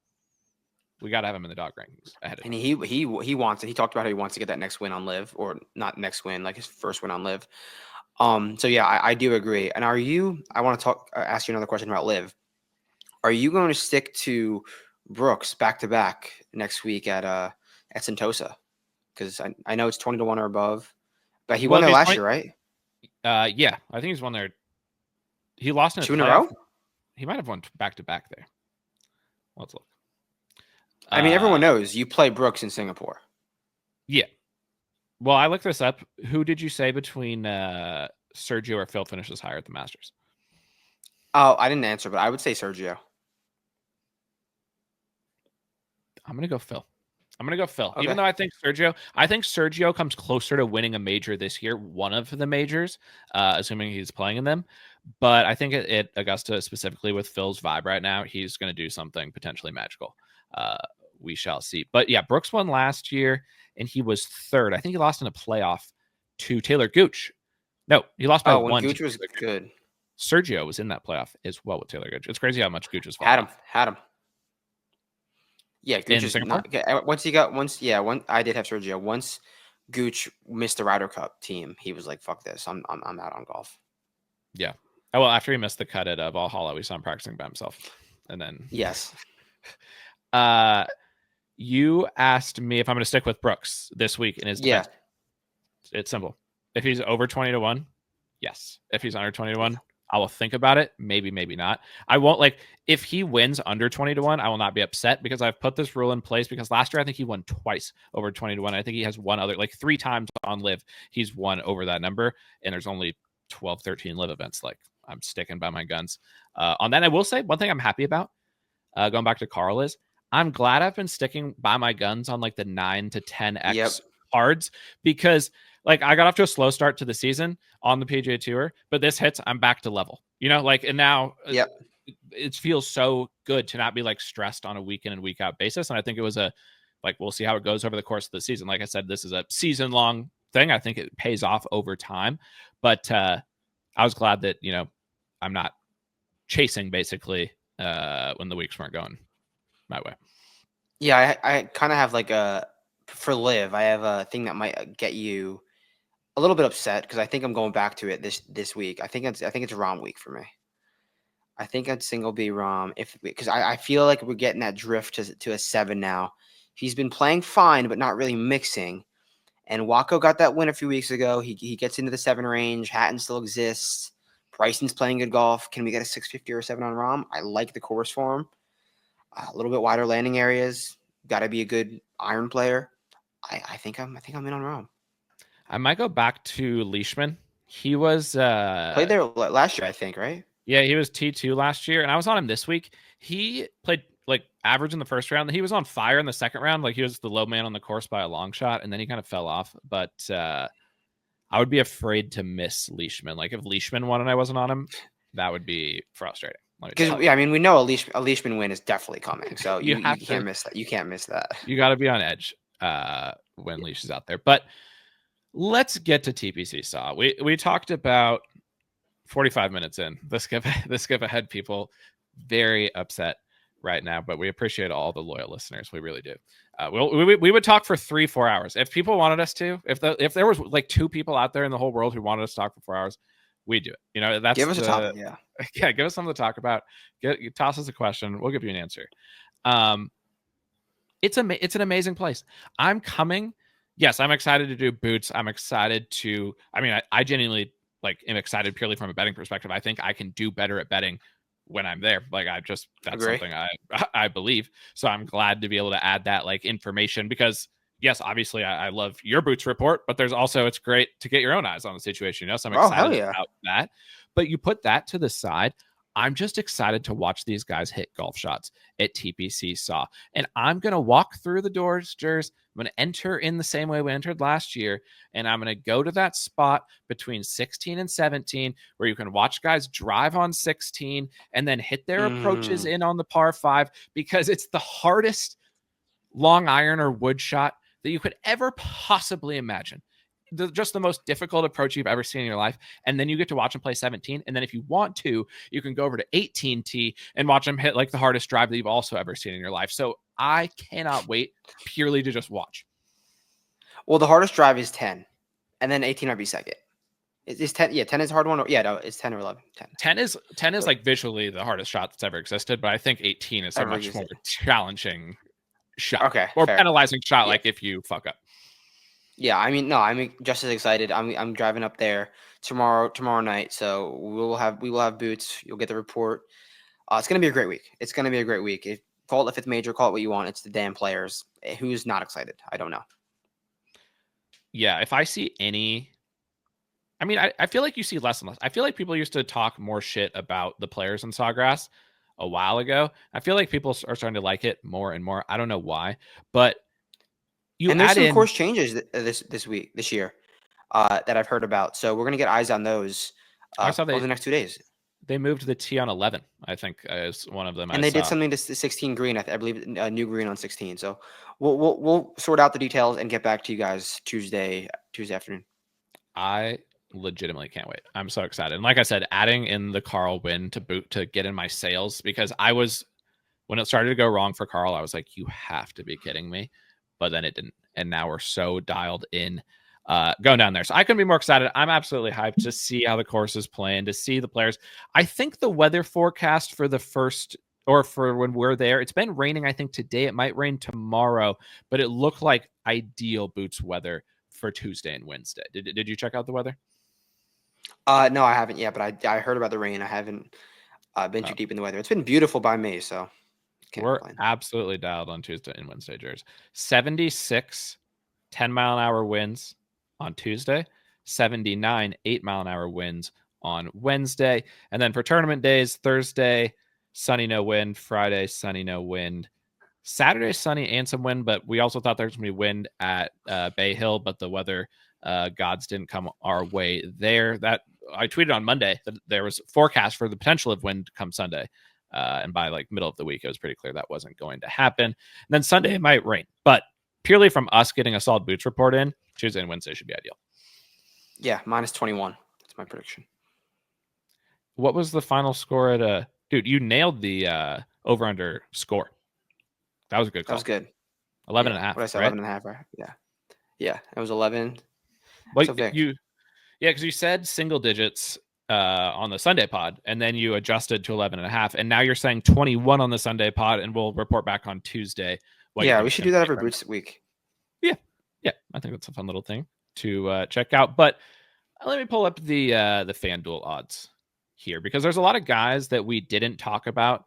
[SPEAKER 1] we got to have him in the dog rankings ahead of him.
[SPEAKER 2] And he wants it. He talked about how he wants to get that next win on live, or not next win, like his first win on live. So yeah, I do agree. And I want to ask you another question about live. Are you going to stick to Brooks back to back next week at Sentosa? Because I know it's 20 to 1 or above, but he won there last year, right?
[SPEAKER 1] Yeah, I think he's won there. He lost in
[SPEAKER 2] 2 in a row.
[SPEAKER 1] He might have won back to back there. Let's look.
[SPEAKER 2] I mean, everyone knows you play Brooks in Singapore.
[SPEAKER 1] Yeah. Well, I looked this up. Who did you say between Sergio or Phil finishes higher at the Masters?
[SPEAKER 2] Oh, I didn't answer, but I would say Sergio.
[SPEAKER 1] I'm going to go Phil. Okay. Even though I think Sergio comes closer to winning a major this year, one of the majors, assuming he's playing in them. But I think at Augusta, specifically with Phil's vibe right now, he's going to do something potentially magical. We shall see. But yeah, Brooks won last year, and he was third. I think he lost in a playoff to Taylor Gooch. No, he lost by 1.
[SPEAKER 2] Gooch was good.
[SPEAKER 1] Sergio was in that playoff as well with Taylor Gooch. It's crazy how much Gooch was falling.
[SPEAKER 2] Had him. Yeah, Gooch is not, I did have Sergio. Once Gooch missed the Ryder Cup team, he was like, "Fuck this, I'm out on golf."
[SPEAKER 1] Yeah. Oh well, after he missed the cut at Valhalla, we saw him practicing by himself, and then
[SPEAKER 2] yes.
[SPEAKER 1] You asked me if I'm going to stick with Brooks this week in his defense. It's simple. If he's over 20 to 1, yes. If he's under 20 to 1, I will think about it. Maybe not. I won't if he wins under 20 to 1, I will not be upset because I've put this rule in place because last year I think he won twice over 20 to 1. I think he has one other, 3 times on live. He's won over that number, and there's only 12, 13 live events. I'm sticking by my guns. On that, I will say one thing I'm happy about, going back to Karl, is I'm glad I've been sticking by my guns on the 9 to 10x cards because I got off to a slow start to the season on the PGA Tour, but this hits, I'm back to level, and now it feels so good to not be stressed on a week in and week out basis. And I think it was we'll see how it goes over the course of the season. Like I said, this is a season long thing. I think it pays off over time, but I was glad that, I'm not chasing basically when the weeks weren't going my way.
[SPEAKER 2] Yeah, I kind of have for live, I have a thing that might get you a little bit upset because I think I'm going back to it this week. I think it's Rom week for me. I think I'd single B Rom because I feel like we're getting that drift to a 7 now. He's been playing fine, but not really mixing. And Waco got that win a few weeks ago. He gets into the 7 range. Hatton still exists. Bryson's playing good golf. Can we get a 650 or a 7 on Rom? I like the course for him. A little bit wider landing areas. Got to be a good iron player. I think I'm in on Rom.
[SPEAKER 1] I might go back to Leishman. He was
[SPEAKER 2] played there last year, I think, right?
[SPEAKER 1] Yeah, he was T2 last year, and I was on him this week. He played average in the first round. He was on fire in the second round. He was the low man on the course by a long shot, and then he kind of fell off. But I would be afraid to miss Leishman. If Leishman won and I wasn't on him, that would be frustrating.
[SPEAKER 2] Because we know a Leishman win is definitely coming, so you can't miss that. You can't miss that.
[SPEAKER 1] You got to be on edge when Leash is out there. But let's get to TPC Saw. We talked about 45 minutes in. The skip ahead people very upset right now, but we appreciate all the loyal listeners. We really do. We would talk for 3-4 hours if people wanted us to. If there was 2 people out there in the whole world who wanted us to talk for 4 hours, we do it. You know, that's
[SPEAKER 2] Give us a topic. Yeah.
[SPEAKER 1] yeah, give us something to talk about. Toss us a question. We'll give you an answer. It's an amazing place. I'm coming. Yes, I'm excited to do boots. I'm excited to. I mean, I genuinely like am excited purely from a betting perspective. I think I can do better at betting when I'm there. Like that's
[SPEAKER 2] Agree.
[SPEAKER 1] something I believe. So I'm glad to be able to add that like information because yes, obviously I love your boots report, but there's also it's great to get your own eyes on the situation. You know, so I'm excited about that. But you put that to the side. I'm just excited to watch these guys hit golf shots at TPC Saw. And I'm going to walk through the doors, Jers. I'm going to enter in the same way we entered last year. And I'm going to go to that spot between 16 and 17 where you can watch guys drive on 16 and then hit their approaches in on the par 5 because it's the hardest long iron or wood shot that you could ever possibly imagine. Just the most difficult approach you've ever seen in your life. And then you get to watch him play 17. And then if you want to, you can go over to 18T and watch him hit like the hardest drive that you've also ever seen in your life. So I cannot wait purely to just watch.
[SPEAKER 2] Well, the hardest drive is 10. And then 18 might be second. Is 10? Yeah, 10 is a hard one. Yeah, no, it's 10 or 11. 10
[SPEAKER 1] is like visually the hardest shot that's ever existed. But I think 18 is a much more challenging shot.
[SPEAKER 2] Okay.
[SPEAKER 1] Or fair. Penalizing shot, like if you fuck up.
[SPEAKER 2] Yeah, I mean, no, I'm just as excited. I'm driving up there tomorrow night, so we will have boots. You'll get the report. It's gonna be a great week. It's gonna be a great week. Call it the fifth major, call it what you want. It's the damn players. Who's not excited? I don't know.
[SPEAKER 1] Yeah, if I see any, I mean, I feel like you see less and less. I feel like people used to talk more shit about the players in Sawgrass a while ago. I feel like people are starting to like it more and more. I don't know why, but.
[SPEAKER 2] And there's some course changes this year that I've heard about. So we're gonna get eyes on those over the next 2 days.
[SPEAKER 1] They moved the tee on 11, I think, is one of them.
[SPEAKER 2] And they did something to 16 green. I believe a new green on 16. So we'll sort out the details and get back to you guys Tuesday afternoon.
[SPEAKER 1] I legitimately can't wait. I'm so excited. And like I said, adding in the Karl win to get in my sales because when it started to go wrong for Karl, I was like, you have to be kidding me. But then it didn't. And now we're so dialed in going down there. So I couldn't be more excited. I'm absolutely hyped to see how the course is playing, to see the players. I think the weather forecast for the first or for when we're there, it's been raining, I think, today. It might rain tomorrow, but it looked like ideal boots weather for Tuesday and Wednesday. Did you check out the weather?
[SPEAKER 2] No, I haven't yet, but I heard about the rain. I haven't been too deep in the weather. It's been beautiful by me, so.
[SPEAKER 1] We're absolutely dialed on Tuesday and Wednesday, Jers. 76 10-mile-an-hour winds on Tuesday, 79 8-mile-an-hour winds on Wednesday. And then for tournament days, Thursday, sunny, no wind. Friday, sunny, no wind. Saturday, sunny and some wind, but we also thought there was going to be wind at Bay Hill, but the weather gods didn't come our way there. That I tweeted on Monday that there was forecast for the potential of wind come Sunday. And by like middle of the week, it was pretty clear that wasn't going to happen. And then Sunday it might rain, but purely from us getting a solid boots report in, Tuesday and Wednesday should be ideal.
[SPEAKER 2] Yeah, minus 21. That's my prediction.
[SPEAKER 1] What was the final score at dude? You nailed the over under score. That was a good call.
[SPEAKER 2] That was good.
[SPEAKER 1] 11 and a half.
[SPEAKER 2] What I said,
[SPEAKER 1] right?
[SPEAKER 2] 11 and a half, right? Yeah. Yeah, it was 11.
[SPEAKER 1] Well, because you said single digits on the Sunday pod, and then you adjusted to 11 and a half, and now you're saying 21 on the Sunday pod, and we'll report back on Tuesday.
[SPEAKER 2] Yeah, we should do that every boots week.
[SPEAKER 1] Yeah, I think that's a fun little thing to check out. But let me pull up the FanDuel odds here because there's a lot of guys that we didn't talk about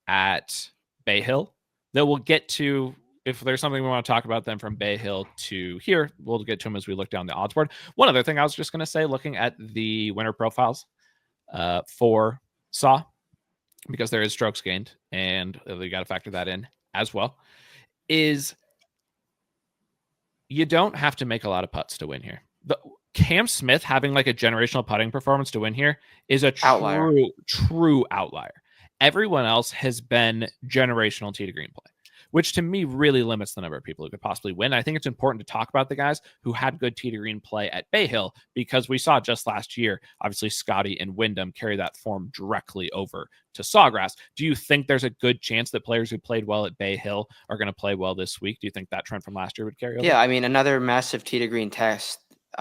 [SPEAKER 1] at Bay Hill that we'll get to. If there's something we want to talk about them from Bay Hill to here, we'll get to them as we look down the odds board. One other thing I was just going to say, looking at the winner profiles for Saw, because there is strokes gained, and you got to factor that in as well, is you don't have to make a lot of putts to win here. Cam Smith having like a generational putting performance to win here is a true outlier. Everyone else has been generational tee to green play, which to me really limits the number of people who could possibly win. I think it's important to talk about the guys who had good tee to green play at Bay Hill because we saw just last year, obviously Scottie and Wyndham carry that form directly over to Sawgrass. Do you think there's a good chance that players who played well at Bay Hill are going to play well this week? Do you think that trend from last year would carry over?
[SPEAKER 2] Yeah, I mean, another massive tee to green test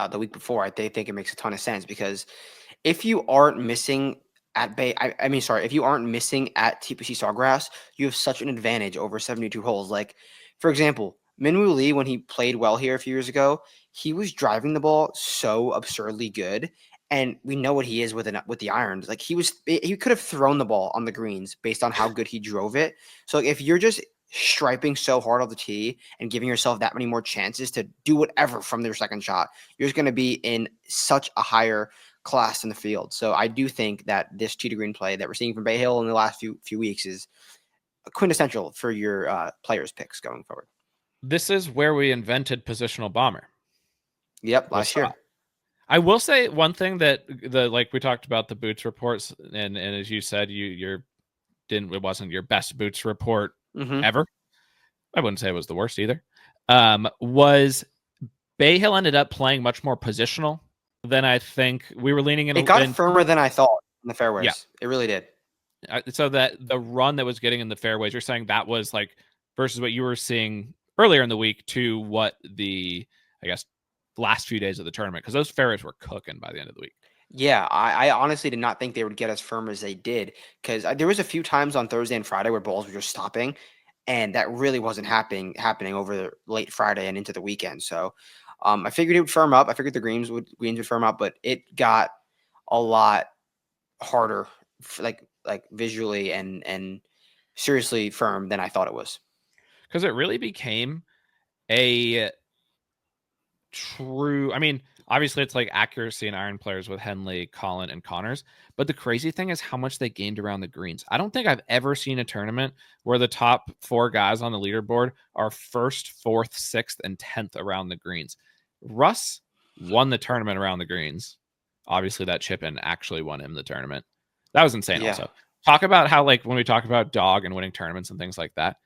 [SPEAKER 2] the week before, they think it makes a ton of sense because if you aren't missing at Bay, I mean, sorry, if you aren't missing at TPC Sawgrass, you have such an advantage over 72 holes. Like, for example, Minwoo Lee, when he played well here a few years ago, he was driving the ball so absurdly good. And we know what he is with the irons. Like he could have thrown the ball on the greens based on how good he drove it. So like, if you're just striping so hard off the tee and giving yourself that many more chances to do whatever from their second shot, you're just going to be in such a higher class in the field. So I do think that this tee to green play that we're seeing from Bay Hill in the last few weeks is quintessential for your players picks going forward.
[SPEAKER 1] This is where we invented positional bomber.
[SPEAKER 2] Yep, last year.
[SPEAKER 1] I will say one thing that like we talked about the boots reports, and as you said, it wasn't your best boots report ever. I wouldn't say it was the worst either. Was Bay Hill ended up playing much more positional than I think we were leaning in.
[SPEAKER 2] It got firmer than I thought in the fairways. Yeah. It really did.
[SPEAKER 1] So that the run that was getting in the fairways, you're saying that was like versus what you were seeing earlier in the week to what the, I guess, last few days of the tournament, because those fairways were cooking by the end of the week.
[SPEAKER 2] Yeah, I honestly did not think they would get as firm as they did, because there was a few times on Thursday and Friday where balls were just stopping, and that really wasn't happening over the late Friday and into the weekend. So I figured it would firm up. I figured the greens would firm up, but it got a lot harder, like visually and seriously firm than I thought it was.
[SPEAKER 1] Because it really became a true, I mean, obviously it's like accuracy and iron players with Henley, Collin, and Connors, but the crazy thing is how much they gained around the greens. I don't think I've ever seen a tournament where the top 4 guys on the leaderboard are first, fourth, sixth, and 10th around the greens. Russ won the tournament around the greens. Obviously that chip in actually won him the tournament. That was insane. Also talk about how, like, when we talk about dog and winning tournaments and things like that,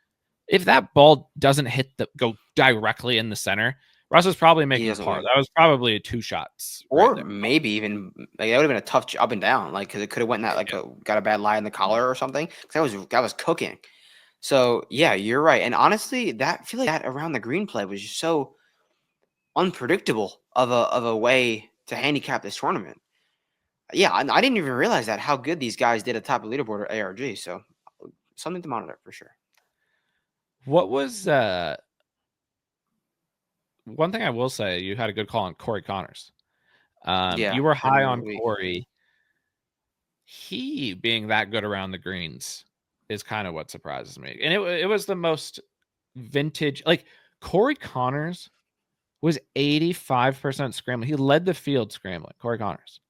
[SPEAKER 1] if that ball doesn't go directly in the center, Russ is probably making par. That was probably 2 shots,
[SPEAKER 2] or maybe even like that would have been a tough up and down, like, because it could have went in that got a bad lie in the collar or something. That was cooking. So yeah, you're right. And honestly, I feel like that around the green play was just so unpredictable of a way to handicap this tournament. Yeah, I didn't even realize that how good these guys did at top of the leaderboard at ARG. So something to monitor for sure.
[SPEAKER 1] What was one thing I will say? You had a good call on Corey Connors. You were high on Corey. He being that good around the greens is kind of what surprises me. And it was the most vintage. Like, Corey Connors was 85% scrambling. He led the field scrambling. Corey Connors.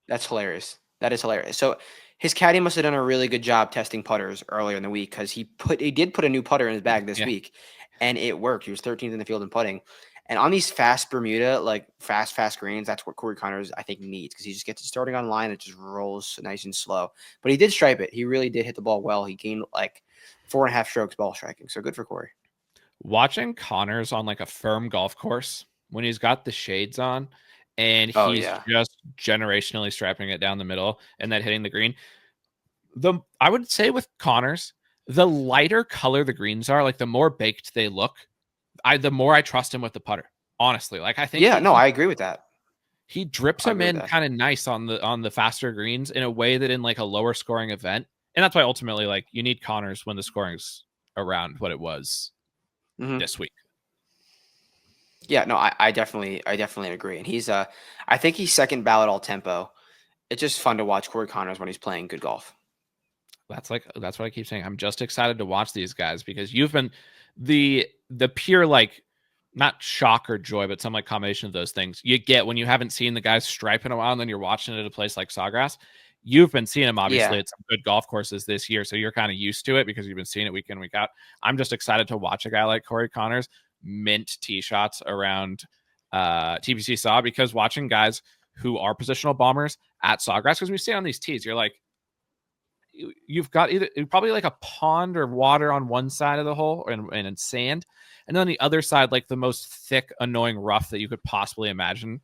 [SPEAKER 2] That's hilarious. That is hilarious. So his caddy must have done a really good job testing putters earlier in the week, because he did put a new putter in his bag this week, and it worked. He was 13th in the field in putting. And on these fast Bermuda, like fast greens, that's what Corey Connors, I think, needs, because he just gets it starting on line. It just rolls nice and slow. But he did stripe it. He really did hit the ball well. He gained like 4.5 strokes ball striking. So good for Corey.
[SPEAKER 1] Watching Connors on like a firm golf course when he's got the shades on and he's just generationally strapping it down the middle and then hitting the green. I would say with Connors, the lighter color the greens are, like the more baked they look, the more I trust him with the putter. Honestly, like I think.
[SPEAKER 2] Yeah, I agree with that.
[SPEAKER 1] He drips them in kind of nice on the faster greens in a way that in like a lower scoring event, and that's why ultimately like you need Connors when the scoring's around what it was this week.
[SPEAKER 2] Yeah, no, I definitely agree, and he's I think he's second ballot all tempo. It's just fun to watch Corey Connors when he's playing good golf.
[SPEAKER 1] That's what I keep saying. I'm just excited to watch these guys, because you've been the pure, like, not shock or joy, but some like combination of those things you get when you haven't seen the guys stripe in a while, and then you're watching it at a place like Sawgrass. You've been seeing them obviously at some good golf courses this year, so you're kind of used to it because you've been seeing it week in, week out. I'm just excited to watch a guy like Corey Connors mint tee shots around TPC Saw, because watching guys who are positional bombers at Sawgrass, because we see on these tees, you're like, you've got either probably like a pond or water on one side of the hole and sand, and then on the other side, like the most thick, annoying rough that you could possibly imagine,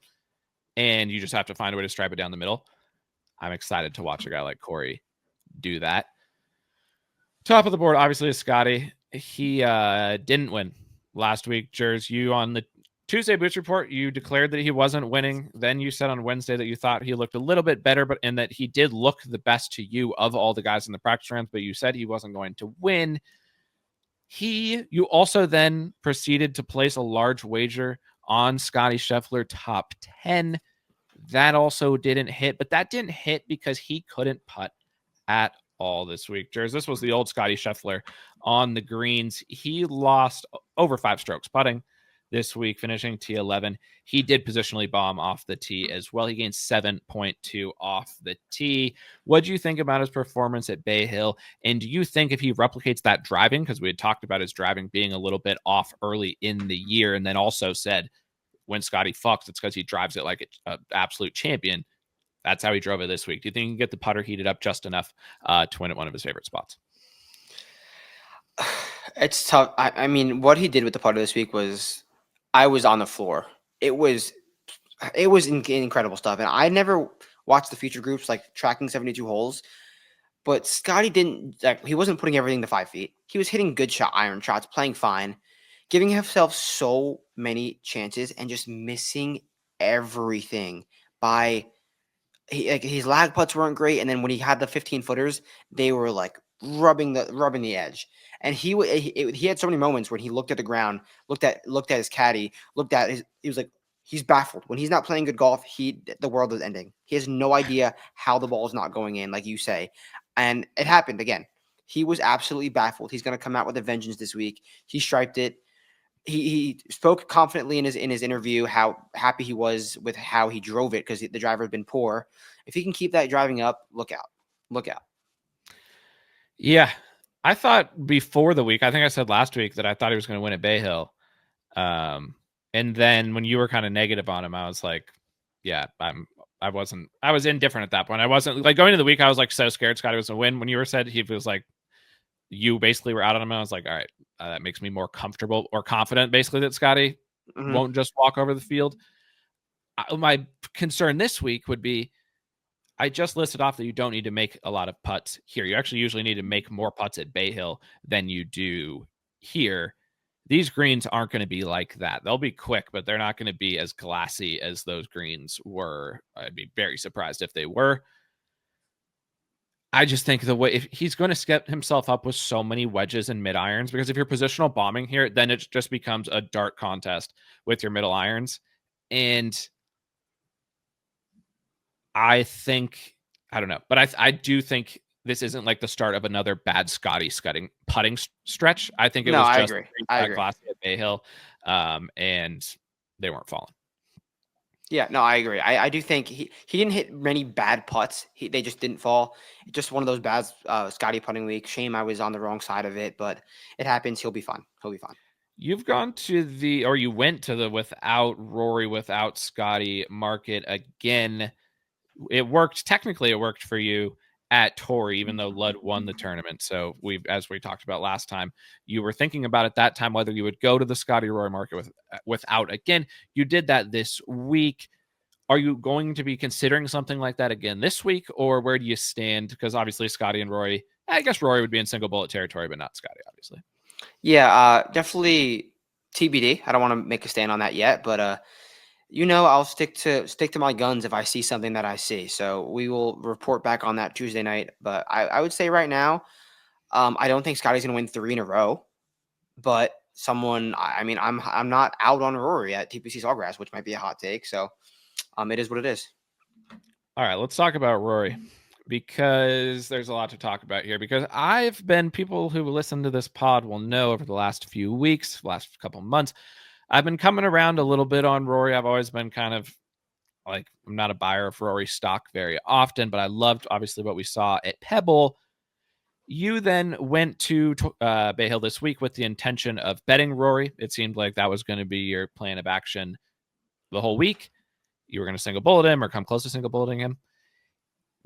[SPEAKER 1] and you just have to find a way to stripe it down the middle. I'm excited to watch a guy like Corey do that. Top of the board, obviously, is Scottie. He didn't win last week. Jers, you on the Tuesday Boots Report, you declared that he wasn't winning. Then you said on Wednesday that you thought he looked a little bit better, and that he did look the best to you of all the guys in the practice rounds, but you said he wasn't going to win. You also then proceeded to place a large wager on Scottie Scheffler top 10. That also didn't hit, but that didn't hit because he couldn't putt at all this week. Jers, this was the old Scottie Scheffler on the greens. He lost over 5 strokes putting this week, finishing T11. He did positionally bomb off the tee as well. He gained 7.2 off the tee. What do you think about his performance at Bay Hill? And do you think if he replicates that driving, because we had talked about his driving being a little bit off early in the year, and then also said when Scottie fucks, it's because he drives it like an absolute champion. That's how he drove it this week. Do you think he can get the putter heated up just enough to win at one of his favorite spots?
[SPEAKER 2] It's tough. I mean, what he did with the putter this week was, I was on the floor. It was incredible stuff. And I never watched the feature groups like tracking 72 holes, but Scottie didn't, like, he wasn't putting everything to 5 feet. He was hitting good iron shots, playing fine, giving himself so many chances and just missing everything by his lag putts weren't great. And then when he had the 15 footers, they were like rubbing the edge. And he had so many moments when he looked at the ground, looked at his caddy, he was like, he's baffled. When he's not playing good golf, the world is ending. He has no idea how the ball is not going in, like you say. And it happened again. He was absolutely baffled. He's going to come out with a vengeance this week. He striped it. He spoke confidently in his interview how happy he was with how he drove it because the driver had been poor. If he can keep that driving up, look out.
[SPEAKER 1] Yeah. I thought before the week, I think I said last week that I thought he was going to win at Bay Hill. And then when you were kind of negative on him, I was like, yeah, I was indifferent at that point. I wasn't like going into the week. I was like so scared Scottie was going to win. When you said he was like, you basically were out on him. I was like, all right, that makes me more comfortable or confident basically that Scottie won't just walk over the field. My concern this week would be, I just listed off that you don't need to make a lot of putts here. You actually usually need to make more putts at Bay Hill than you do here. These greens aren't going to be like that. They'll be quick, but they're not going to be as glassy as those greens were. I'd be very surprised if they were. I just think the way, if he's going to skip himself up with so many wedges and mid irons, because if you're positional bombing here, then it just becomes a dart contest with your middle irons. And I think, I don't know, but I do think this isn't like the start of another bad Scottie putting stretch. I think it was just classy at Bay Hill, and they weren't falling.
[SPEAKER 2] Yeah, no, I agree. I do think he didn't hit many bad putts. They just didn't fall. Just one of those bad Scottie putting weeks. Shame I was on the wrong side of it, but it happens. He'll be fine.
[SPEAKER 1] You've gone to you went to the without Rory, without Scottie market again. It worked. Technically, it worked for you at Torrey, even though Lud won the tournament. So as we talked about last time, you were thinking about at that time whether you would go to the Scottie Rory market without again. You did that this week. Are you going to be considering something like that again this week, or where do you stand? Because obviously Scottie and Rory, I guess Rory would be in single bullet territory, but not Scottie, obviously.
[SPEAKER 2] Yeah, definitely TBD. I don't want to make a stand on that yet, but I'll stick to my guns if I see something that I see. So we will report back on that Tuesday night. But I would say right now, I don't think Scottie's going to win 3 in a row. But I'm not out on Rory at TPC Sawgrass, which might be a hot take. So it is what it is.
[SPEAKER 1] All right, let's talk about Rory, because there's a lot to talk about here. Because people who listen to this pod will know over the last few weeks, last couple months, I've been coming around a little bit on Rory. I've always been kind of like, I'm not a buyer of Rory stock very often, but I loved obviously what we saw at Pebble. You then went to Bay Hill this week with the intention of betting Rory. It seemed like that was going to be your plan of action the whole week. You were going to single bullet him or come close to single bulleting him.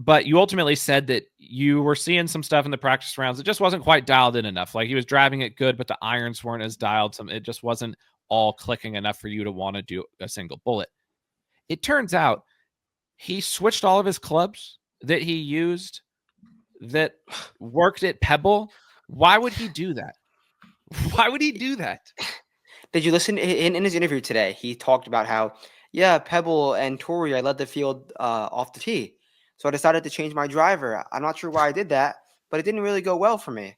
[SPEAKER 1] But you ultimately said that you were seeing some stuff in the practice rounds. It just wasn't quite dialed in enough. Like, he was driving it good, but the irons weren't as dialed. It just wasn't all clicking enough for you to want to do a single bullet. It turns out he switched all of his clubs that he used that worked at Pebble. Why would he do that? Why would he do that?
[SPEAKER 2] Did you listen in his interview today? He talked about how, yeah, Pebble and Tory, I led the field off the tee. So I decided to change my driver. I'm not sure why I did that, but it didn't really go well for me.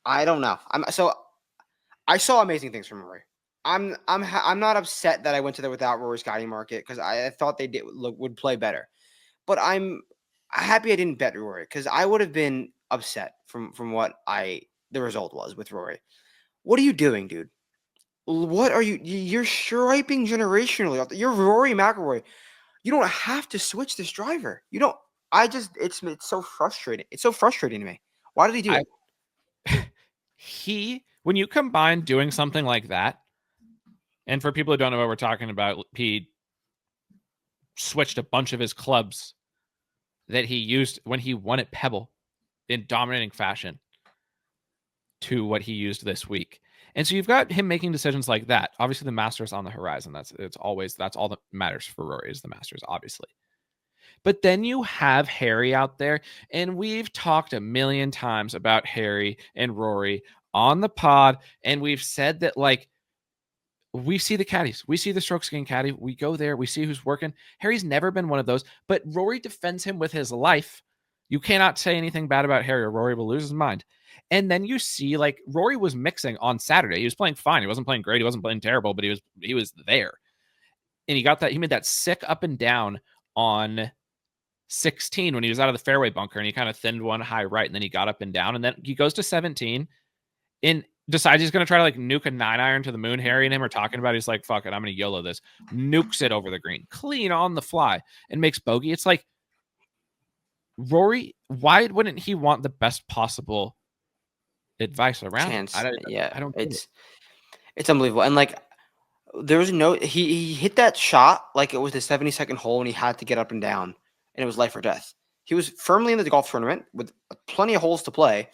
[SPEAKER 2] I don't know. I saw amazing things from Rory. I'm not upset that I went to the without Rory Scottie market because I thought they would play better. But I'm happy I didn't bet Rory because I would have been upset from what the result was with Rory. What are you doing, dude? What are you? You're striping generationally. You're Rory McIlroy. You don't have to switch this driver. You don't. It's so frustrating. It's so frustrating to me. Why did he do it?
[SPEAKER 1] When you combine doing something like that, and for people who don't know what we're talking about, he switched a bunch of his clubs that he used when he won at Pebble in dominating fashion to what he used this week. And so you've got him making decisions like that. Obviously, the Masters on the horizon. That's all that matters for Rory is the Masters, obviously. But then you have Harry out there, and we've talked a million times about Harry and Rory on the pod, and we've said that like we see the caddies, we see the strokes gain caddy, we go there, we see who's working. Harry's never been one of those, but Rory defends him with his life. You cannot say anything bad about Harry, or Rory will lose his mind. And then you see like Rory was mixing on Saturday. He was playing fine. He wasn't playing great. He wasn't playing terrible, but he was there. And he made that sick up and down on 16 when he was out of the fairway bunker, and he kind of thinned one high right, and then he got up and down, and then he goes to 17 and decides he's going to try to like nuke a 9-iron to the moon. Harry and him are talking about it. He's like, fuck it, I'm going to YOLO this. Nukes it over the green, clean on the fly, and makes bogey. It's like, Rory, why wouldn't he want the best possible advice around him? I don't
[SPEAKER 2] it's unbelievable. And like there was he hit that shot like it was the 72nd hole and he had to get up and down and it was life or death. He was firmly in the golf tournament with plenty of holes to play,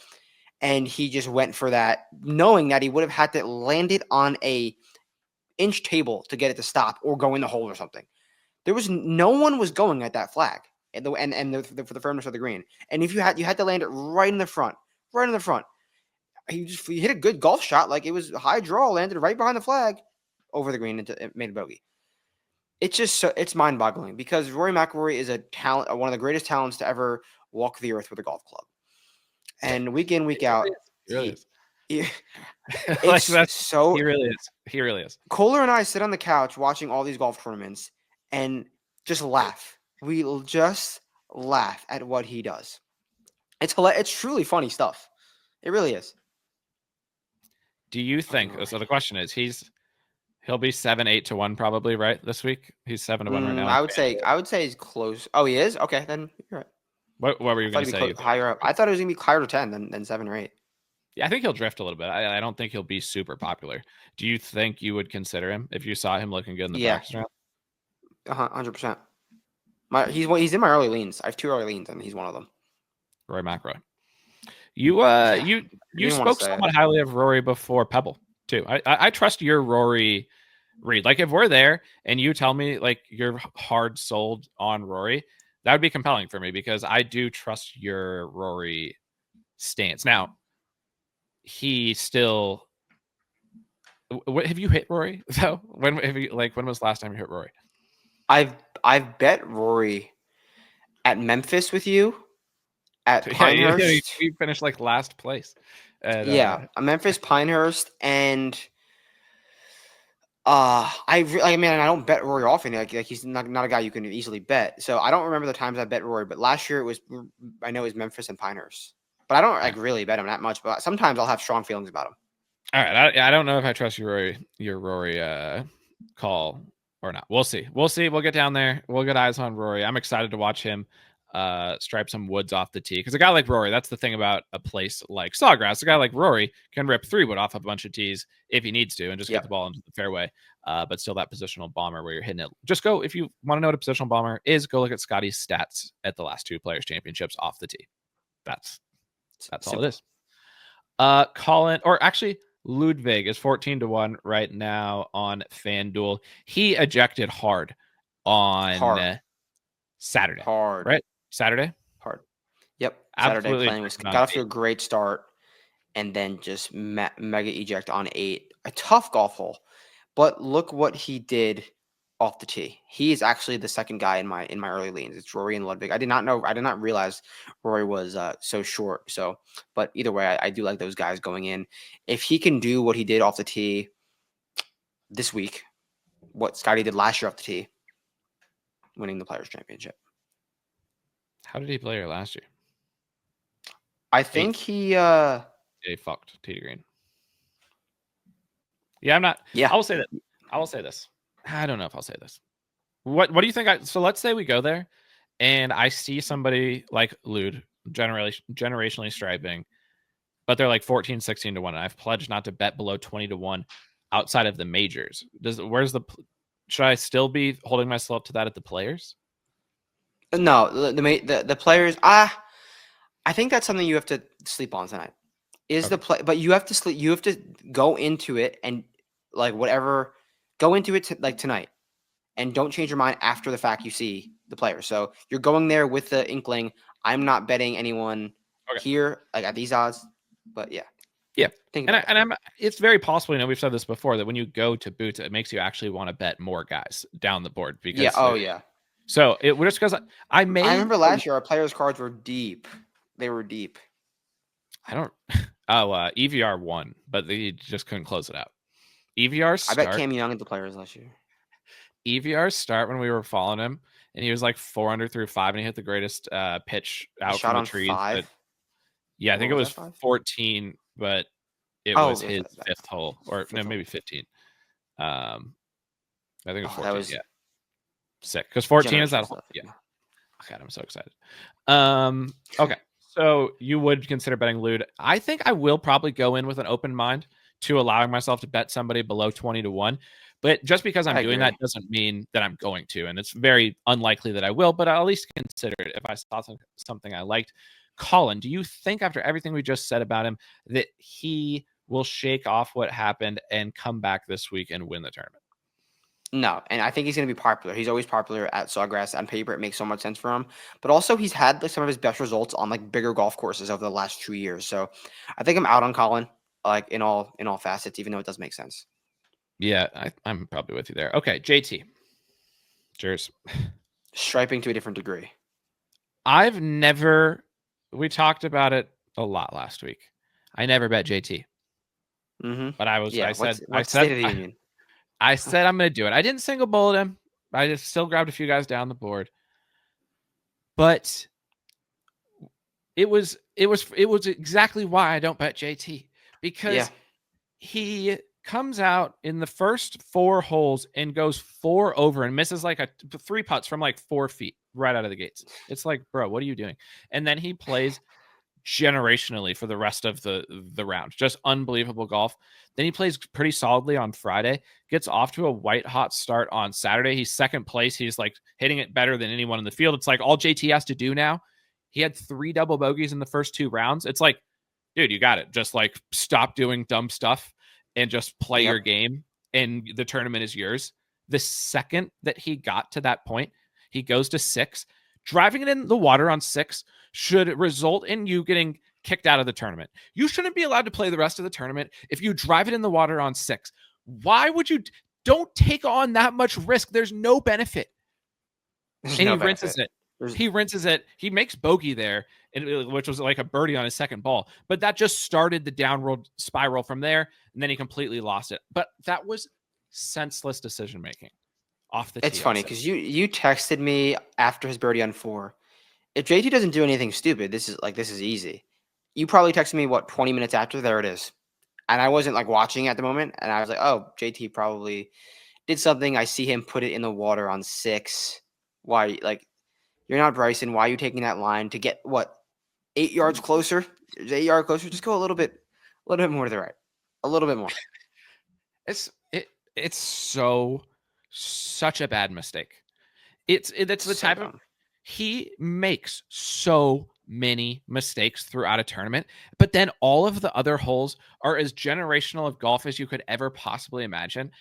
[SPEAKER 2] and he just went for that, knowing that he would have had to land it on a inch table to get it to stop or go in the hole or something. No one was going at that flag for the firmness of the green. And if you had to land it right in the front. He hit a good golf shot, like it was a high draw, landed right behind the flag, over the green, and it made a bogey. It's just it's mind-boggling because Rory McIlroy is one of the greatest talents to ever walk the earth with a golf club. And week in, week out,
[SPEAKER 1] he really is.
[SPEAKER 2] He
[SPEAKER 1] really is.
[SPEAKER 2] Kohler and I sit on the couch watching all these golf tournaments and just laugh. We'll just laugh at what he does. It's truly funny stuff. It really is.
[SPEAKER 1] Do you think? So the question is, he'll be 7-8-1 probably, right? This week he's 7-1 right now.
[SPEAKER 2] I would say he's close. Oh, he is. Okay, then you're right.
[SPEAKER 1] What were you going to say?
[SPEAKER 2] Higher up. I thought it was going to be higher to 10 than 7 or 8.
[SPEAKER 1] Yeah, I think he'll drift a little bit. I don't think he'll be super popular. Do you think you would consider him if you saw him looking good in the practice round?
[SPEAKER 2] 100%. He's in my early leans. I have 2 early leans, and he's one of them.
[SPEAKER 1] Rory McIlroy. You spoke somewhat highly of Rory before Pebble too. I trust your Rory read. Like if we're there and you tell me like you're hard sold on Rory, that would be compelling for me because I do trust your Rory stance. Now, he still. What have you hit Rory? So when was the last time you hit Rory?
[SPEAKER 2] I've bet Rory at Memphis with you. At Pinehurst,
[SPEAKER 1] we finished like last place.
[SPEAKER 2] Memphis, Pinehurst, and I don't bet Rory often. Like he's not a guy you can easily bet. So I don't remember the times I bet Rory, but last year I know it was Memphis and Pinehurst. But I don't really bet him that much. But sometimes I'll have strong feelings about him.
[SPEAKER 1] All right, I don't know if I trust your Rory call or not. We'll see. We'll get down there. We'll get eyes on Rory. I'm excited to watch him stripe some woods off the tee because a guy like Rory, that's the thing about a place like Sawgrass. A guy like Rory can rip 3-wood off a bunch of tees if he needs to and just get the ball into the fairway. But still that positional bomber where you're hitting it. Just go, if you want to know what a positional bomber is, go look at Scottie's stats at the last 2 Players Championships off the tee. That's all it is. Collin, or actually Ludvig is 14-1 right now on FanDuel. He ejected hard on Saturday. Right? Saturday?
[SPEAKER 2] Hard. Yep. Saturday playing was got off to a great start. and then just mega eject on 8. A tough golf hole. But look what he did off the tee. He is actually the second guy in my early leans. It's Rory and Ludvig. I did not realize Rory was so short. So, but either way, I do like those guys going in. If he can do what he did off the tee this week, what Scottie did last year off the tee, winning the Players Championship.
[SPEAKER 1] How did he play here last year?
[SPEAKER 2] I think he
[SPEAKER 1] fucked tee green. Yeah, I'm not.
[SPEAKER 2] Yeah.
[SPEAKER 1] I will say that. I will say this. I don't know if I'll say this. What do you think? So let's say we go there and I see somebody like Lud, generationally striping, but they're like 14, 16 to 1. And I've pledged not to bet below 20 to 1 outside of the majors. Should I still be holding myself to that at the Players?
[SPEAKER 2] No, the Players. I think that's something you have to sleep on tonight. But you have to sleep. You have to go into it and like whatever. Go into it like tonight, and don't change your mind after the fact you see the Players. So you're going there with the inkling. I'm not betting anyone here like at these odds. But yeah.
[SPEAKER 1] It's very possible, we've said this before, that when you go to boots, it makes you actually want to bet more guys down the board because So it just because I
[SPEAKER 2] remember last year our Players cards were deep. They were deep.
[SPEAKER 1] EVR won, but they just couldn't close it out. EVR start.
[SPEAKER 2] I bet Cam Young at the Players last year.
[SPEAKER 1] EVR start when we were following him, and he was like 400 through 5, and he hit the greatest pitch out from the trees. I think it was 14, but it was his fifth hole, or maybe 15. I think it was 14. Yeah, sick, because 14 is that hole. Yeah. God, I'm so excited. Okay, so you would consider betting Lud. I think I will probably go in with an open mind to allowing myself to bet somebody below 20 to 1. But just because I'm doing that doesn't mean that I'm going to. And it's very unlikely that I will, but I'll at least consider it if I saw something I liked. Collin, do you think after everything we just said about him that he will shake off what happened and come back this week and win the tournament?
[SPEAKER 2] No, and I think he's going to be popular. He's always popular at Sawgrass. On paper, it makes so much sense for him. But also, he's had like some of his best results on like bigger golf courses over the last 2 years. So I think I'm out on Collin, like in all facets, even though it does make sense.
[SPEAKER 1] Yeah, I'm probably with you there. Okay, JT. Cheers.
[SPEAKER 2] Striping to a different degree.
[SPEAKER 1] We talked about it a lot last week. I never bet JT.
[SPEAKER 2] Mm-hmm.
[SPEAKER 1] But I said
[SPEAKER 2] State of the Union?
[SPEAKER 1] I said I'm going to do it. I didn't single bullet him. I just still grabbed a few guys down the board. But it was exactly why I don't bet JT, because he comes out in the first 4 holes and goes 4 over and misses like 3 putts from like 4 feet right out of the gates. It's like, bro, what are you doing? And then he plays generationally for the rest of the round. Just unbelievable golf. Then he plays pretty solidly on Friday, gets off to a white hot start on Saturday. He's second place. He's like hitting it better than anyone in the field. It's like all JT has to do now. He had 3 double bogeys in the first 2 rounds. It's like, dude, you got it. Just like stop doing dumb stuff and just play your game, and the tournament is yours. The second that he got to that point, he goes to 6. Driving it in the water on 6 should result in you getting kicked out of the tournament. You shouldn't be allowed to play the rest of the tournament if you drive it in the water on 6. Why would you? Don't take on that much risk. There's no benefit. He rinses it. He rinses it. He makes bogey there, which was like a birdie on his second ball. But that just started the downward spiral from there, and then he completely lost it. But that was senseless decision making off the tee.
[SPEAKER 2] It's funny because you texted me after his birdie on 4. If JT doesn't do anything stupid, this is easy. You probably texted me 20 minutes after. There it is, and I wasn't like watching at the moment, and I was like, oh, JT probably did something. I see him put it in the water on 6. Why, like? You're not Bryson. Why are you taking that line to get 8 yards closer? 8 yards closer. Just go a little bit more to the right. A little bit more.
[SPEAKER 1] It's such a bad mistake. It's the type of, he makes so many mistakes throughout a tournament, but then all of the other holes are as generational of golf as you could ever possibly imagine.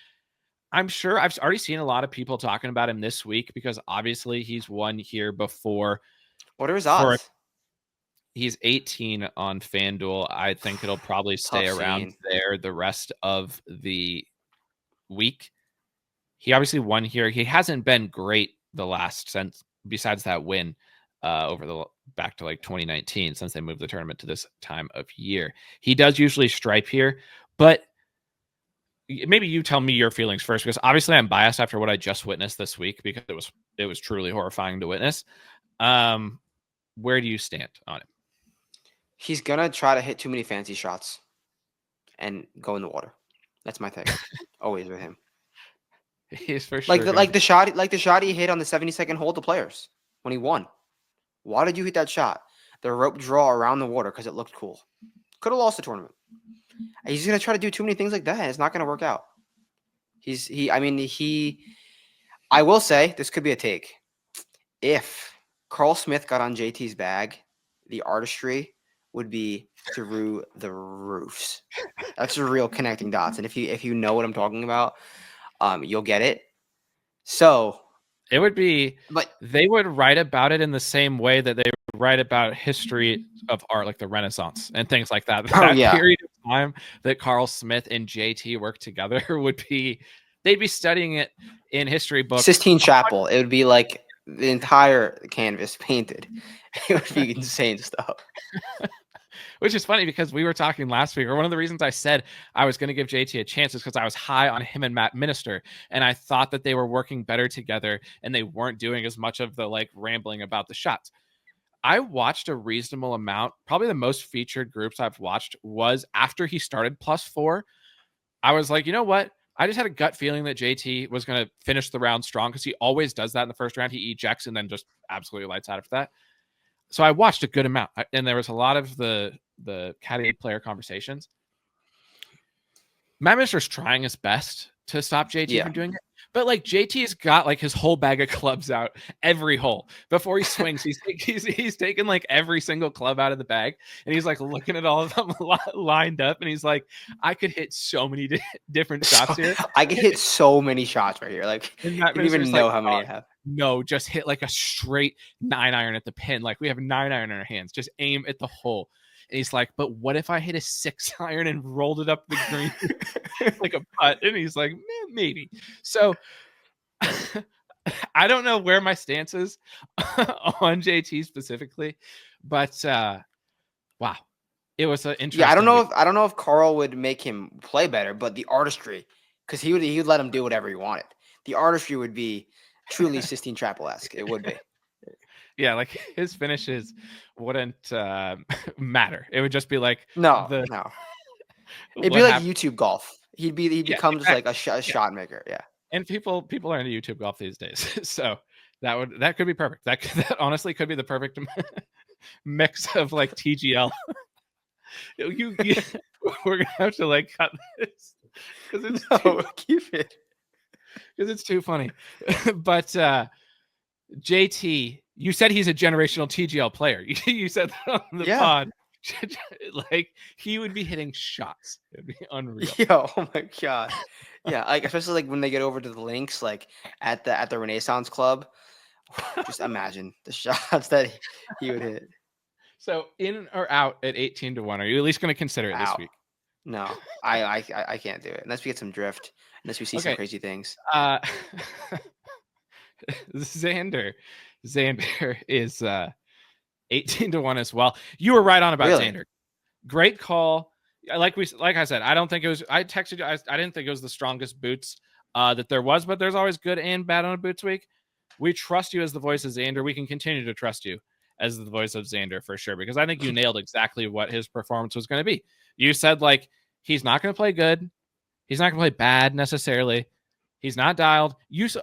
[SPEAKER 1] I'm sure I've already seen a lot of people talking about him this week because obviously he's won here before.
[SPEAKER 2] What are his odds?
[SPEAKER 1] He's 18 on FanDuel. I think it'll probably stay around there the rest of the week. He obviously won here. He hasn't been great the last since besides that win over the back to like 2019 since they moved the tournament to this time of year. He does usually stripe here, but maybe you tell me your feelings first, because obviously I'm biased after what I just witnessed this week, because it was truly horrifying to witness. Where do you stand on it?
[SPEAKER 2] He's gonna try to hit too many fancy shots and go in the water. That's my thing. Always with him.
[SPEAKER 1] He's for sure
[SPEAKER 2] like the shot he hit on the 72nd hole to Players when he won. Why did you hit that shot? The rope draw around the water because it looked cool. Could have lost the tournament. He's gonna try to do too many things like that, and it's not gonna work out. I will say this could be a take. If Carl Smith got on JT's bag, the artistry would be through the roofs. That's a real connecting dots. And if you know what I'm talking about, you'll get it. So
[SPEAKER 1] it would be, but they would write about it in the same way that they would write about history of art, like the Renaissance and things like that. That period of time that Carl Smith and JT worked together would be, they'd be studying it in history books.
[SPEAKER 2] Sistine Chapel. It would be like the entire canvas painted. It would be insane stuff.
[SPEAKER 1] Which is funny because we were talking last week, or one of the reasons I said I was going to give JT a chance is because I was high on him and Matt Minister, and I thought that they were working better together and they weren't doing as much of the like rambling about the shots. I watched a reasonable amount. Probably the most featured groups I've watched was after he started +4. I was like, you know what? I just had a gut feeling that JT was going to finish the round strong, because he always does that in the first round. He ejects and then just absolutely lights out after that. So I watched a good amount, and there was a lot of the caddy player conversations. Matt Minister's trying his best to stop JT from doing it, but like JT's got like his whole bag of clubs out every hole before he swings. He's taken like every single club out of the bag, and he's like looking at all of them lined up, and he's like, I could hit so many different shots here.
[SPEAKER 2] I could hit so many shots right here. Like, you don't even know how many I have.
[SPEAKER 1] No, just hit like a straight 9-iron at the pin. Like, we have a 9-iron in our hands. Just aim at the hole. And he's like, but what if I hit a 6-iron and rolled it up the green like a putt? And he's like, maybe. So I don't know where my stance is on JT specifically, but wow, it was an interesting.
[SPEAKER 2] Yeah, I don't know if Karl would make him play better, but the artistry, because he would let him do whatever he wanted. The artistry would be truly Sistine Chapel-esque. It would be.
[SPEAKER 1] Yeah, like his finishes wouldn't matter. It would just be like
[SPEAKER 2] no. It'd be like YouTube golf. He'd become just like a shot maker. Yeah.
[SPEAKER 1] And people are into YouTube golf these days, so that could be perfect. That honestly could be the perfect mix of like TGL. We're gonna have to like cut this because
[SPEAKER 2] keep it
[SPEAKER 1] because it's too funny. But JT, you said he's a generational TGL player. You said that on the pod. Like, he would be hitting shots. It'd be unreal.
[SPEAKER 2] Yo, oh my god. Yeah, like especially like when they get over to the links, like at the Renaissance Club. Just imagine the shots that he would hit.
[SPEAKER 1] So, in or out at 18-1? Are you at least going to consider it this week?
[SPEAKER 2] No, I can't do it unless we get some drift, unless we see some crazy things.
[SPEAKER 1] Xander is 18-1 as well. You were right on about Xander. Great call. Like I said, I don't think it was. I texted you. I didn't think it was the strongest boots that there was, but there's always good and bad on a boots week. We trust you as the voice of Xander. We can continue to trust you as the voice of Xander for sure, because I think you nailed exactly what his performance was going to be. You said like he's not going to play good, he's not going to play bad necessarily. He's not dialed.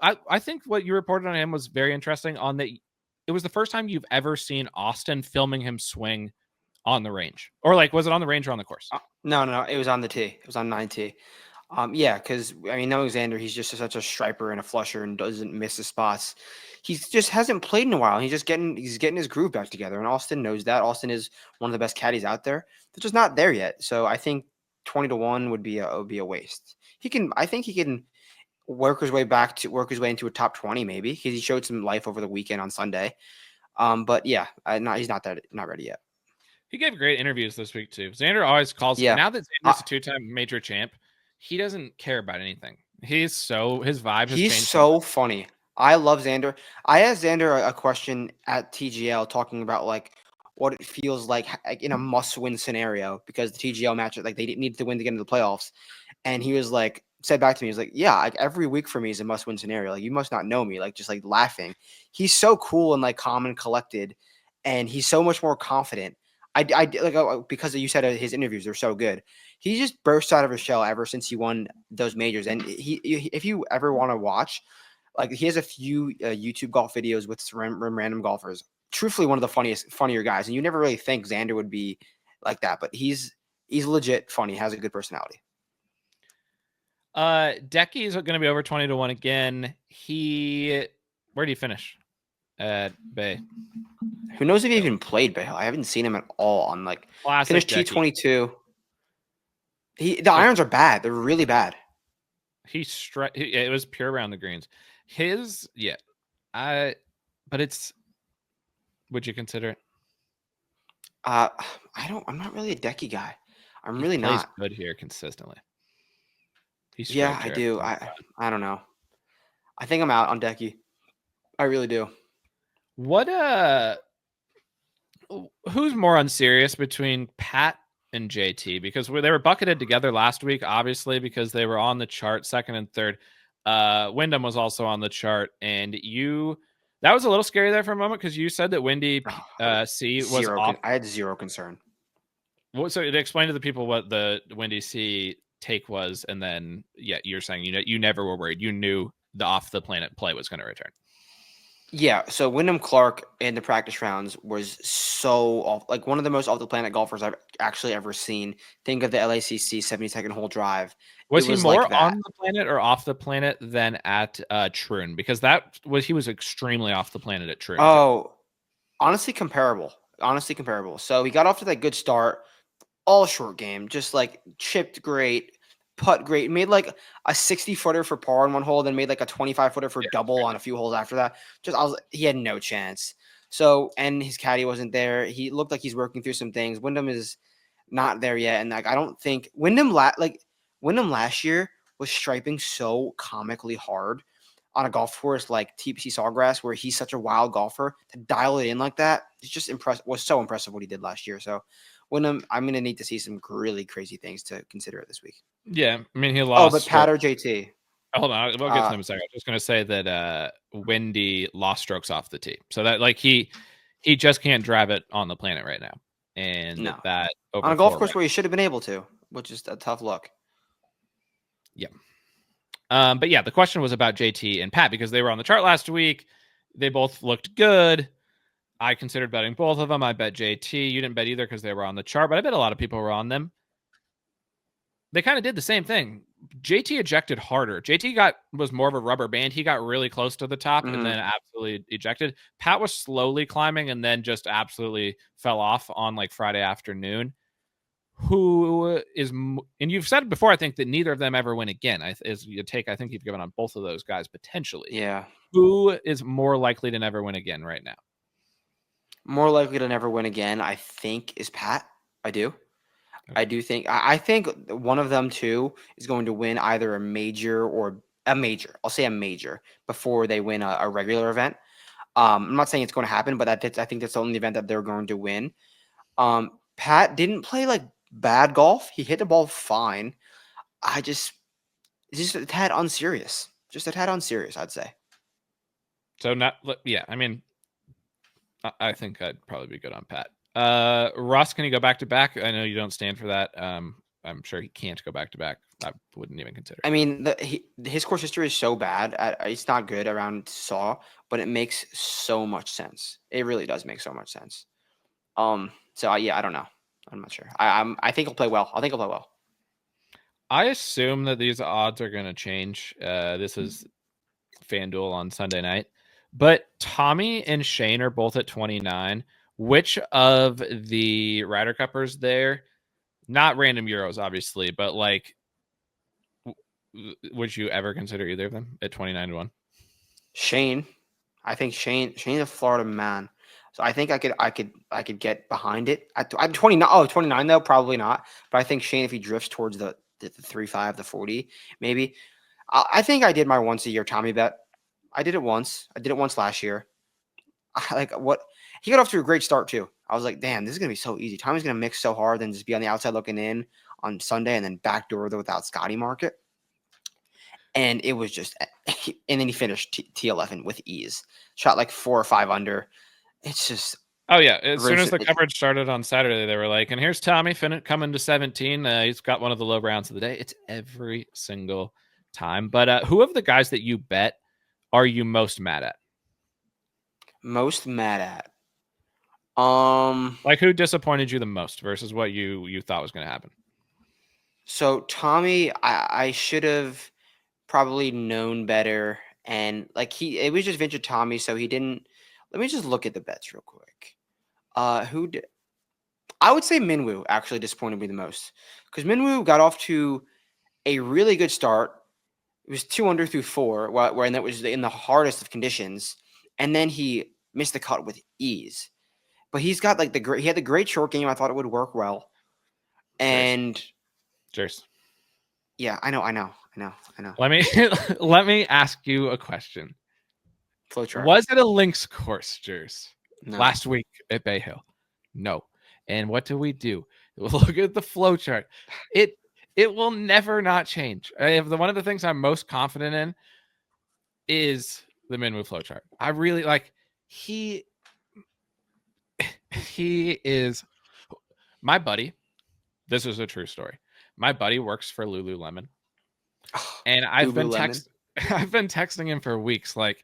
[SPEAKER 1] I think what you reported on him was very interesting. On that, it was the first time you've ever seen Austin filming him swing on the range, or like was it on the range or on the course?
[SPEAKER 2] No, it was on the tee. It was on 9T. Yeah, because I mean, knowing Xander, he's just such a striper and a flusher and doesn't miss his spots. He just hasn't played in a while. He's getting his groove back together, and Austin knows that. Austin is one of the best caddies out there. They're just not there yet. So I think 20-1 would be a waste. I think he can work his way into a top 20 maybe, because he showed some life over the weekend on Sunday. But yeah, he's not ready yet.
[SPEAKER 1] He gave great interviews this week too. Xander always calls.
[SPEAKER 2] Yeah.
[SPEAKER 1] Now that Xander's a 2-time major champ, he doesn't care about anything. His vibe has
[SPEAKER 2] He's
[SPEAKER 1] changed
[SPEAKER 2] so funny. I love Xander. I asked Xander a question at TGL talking about like what it feels like in a must-win scenario because the TGL match, like they need to win to get into the playoffs. And he was like, said back to me, he was like, yeah, like every week for me is a must-win scenario. Like you must not know me, like just like laughing. He's so cool and like calm and collected, and he's so much more confident. I like because you said his interviews are so good. He just burst out of his shell ever since he won those majors. And if you ever want to watch, like he has a few YouTube golf videos with some random golfers. Truthfully, one of the funnier guys. And you never really think Xander would be like that, but he's legit funny. Has a good personality.
[SPEAKER 1] Deki is going to be over 20-1 again. Where did he finish? At Bay.
[SPEAKER 2] Who knows if he even played Bay? I haven't seen him at all on like
[SPEAKER 1] Classic
[SPEAKER 2] finished T22. The irons are bad. They're really bad.
[SPEAKER 1] It was pure around the greens. But it's. Would you consider it?
[SPEAKER 2] I'm not really a Deki guy. I'm really not.
[SPEAKER 1] Good here consistently.
[SPEAKER 2] Yeah, I do. I don't know. I think I'm out on Deki. I really do.
[SPEAKER 1] Who's more unserious between Pat and JT? Because they were bucketed together last week, obviously, because they were on the chart second and third. Wyndham was also on the chart, and that was a little scary there for a moment because you said that Wyndy C was off.
[SPEAKER 2] I had zero concern.
[SPEAKER 1] So to explain to the people what the Wyndy C take was, and then you're saying you never were worried. You knew the off the planet play was going to return.
[SPEAKER 2] Yeah, so Wyndham Clark in the practice rounds was so off, like one of the most off the planet golfers I've actually ever seen. Think of the LACC 72nd hole drive.
[SPEAKER 1] Was he more like on the planet or off the planet than at Troon? Because he was extremely off the planet at Troon.
[SPEAKER 2] Oh, honestly comparable. So he got off to that good start, all short game, just like chipped great, putt great, made like a 60-footer for par on one hole, then made like a 25-footer for double on a few holes after that. He had no chance. So, and his caddy wasn't there. He looked like he's working through some things. Wyndham is not there yet, and like I don't think Wyndham last year was striping so comically hard on a golf course like TPC Sawgrass, where he's such a wild golfer. To dial it in like that, it's just was so impressive what he did last year. So Wyndham, I'm going to need to see some really crazy things to consider it this week.
[SPEAKER 1] Yeah, I mean, he lost.
[SPEAKER 2] Oh, but Pat or JT?
[SPEAKER 1] Hold on, we'll get to them in a second. I was just going to say that Wyndy lost strokes off the tee. So that like he just can't drive it on the planet right now. And that
[SPEAKER 2] on a golf course where he should have been able to, which is a tough look.
[SPEAKER 1] Yeah. But yeah, the question was about JT and Pat because they were on the chart last week. They both looked good. I considered betting both of them. I bet JT. You didn't bet either because they were on the chart, but I bet a lot of people were on them. They kind of did the same thing. JT ejected harder. JT was more of a rubber band. He got really close to the top and then absolutely ejected. Pat was slowly climbing and then just absolutely fell off on like Friday afternoon. And you've said before, I think that neither of them ever win again. I think you've given on both of those guys potentially.
[SPEAKER 2] Yeah.
[SPEAKER 1] Who is more likely to never win again right now?
[SPEAKER 2] More likely to never win again, I think, is Pat. I do. Okay. I do think. I think one of them too is going to win either a major or a major. I'll say a major before they win a regular event. I'm not saying it's going to happen, but I think that's the only event that they're going to win. Pat didn't play like bad golf. He hit the ball fine. It's just a tad unserious. I'd say.
[SPEAKER 1] So I mean, I think I'd probably be good on Pat. Russ, can he go back to back? I know you don't stand for that. I'm sure he can't go back to back. I wouldn't even consider.
[SPEAKER 2] I mean, his course history is so bad. It's not good around Saw, but it makes so much sense. It really does make so much sense. So I don't know. I'm not sure. I think he'll play well.
[SPEAKER 1] I assume that these odds are going to change. This is FanDuel on Sunday night. But Tommy and Shane are both at 29. Which of the Ryder Cuppers there, not random Euros, obviously, but like, would you ever consider either of them at 29-1?
[SPEAKER 2] Shane. I think Shane's a Florida man. So I think I could get behind it. I'm 29. Oh, 29 though, probably not. But I think Shane, if he drifts towards the 3.5, the 40, maybe. I think I did my once a year Tommy bet. I did it once. I did it once last year. Like what he got off to a great start too. I was like, damn, this is gonna be so easy. Tommy's gonna mix so hard and just be on the outside looking in on Sunday and then backdoor the without Scottie market. And it was just, and then he finished T11 with ease. Shot like 4 or 5 under. It's just.
[SPEAKER 1] Oh yeah, as soon as the coverage started on Saturday, they were like, "And here's Tommy coming to 17. He's got one of the low rounds of the day." It's every single time. But who of the guys that you bet are you most mad at?
[SPEAKER 2] Most mad at?
[SPEAKER 1] Like who disappointed you the most versus what you thought was going to happen?
[SPEAKER 2] So Tommy, I should have probably known better, and like it was just vintage Tommy, so he didn't. Let me just look at the bets real quick. Who did? I would say Minwoo actually disappointed me the most because Minwoo got off to a really good start. It was 2 under through 4, and that was in the hardest of conditions, and then he missed the cut with ease. But he's got like he had the great short game. I thought it would work well, and
[SPEAKER 1] cheers.
[SPEAKER 2] Yeah, I know.
[SPEAKER 1] Let me ask you a question.
[SPEAKER 2] Flowchart.
[SPEAKER 1] Was it a links course, Jers?
[SPEAKER 2] No.
[SPEAKER 1] Last week at Bay Hill? No. And what do? Look at the flowchart. It will never not change. One of the things I'm most confident in is the Minwoo flowchart. I really like he is my buddy. This is a true story. My buddy works for Lululemon. And I've been texting him for weeks like,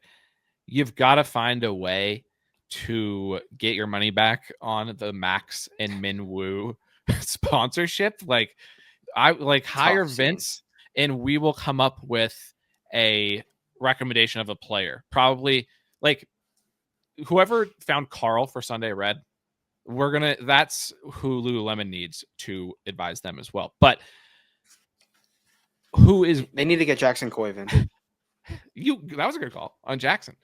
[SPEAKER 1] you've got to find a way to get your money back on the Max and Minwoo sponsorship. Like hire Vince and we will come up with a recommendation of a player. Probably like whoever found Karl for Sunday Red, that's who Lululemon needs to advise them as well. But
[SPEAKER 2] they need to get Jackson Coyvin.
[SPEAKER 1] That was a good call on Jackson.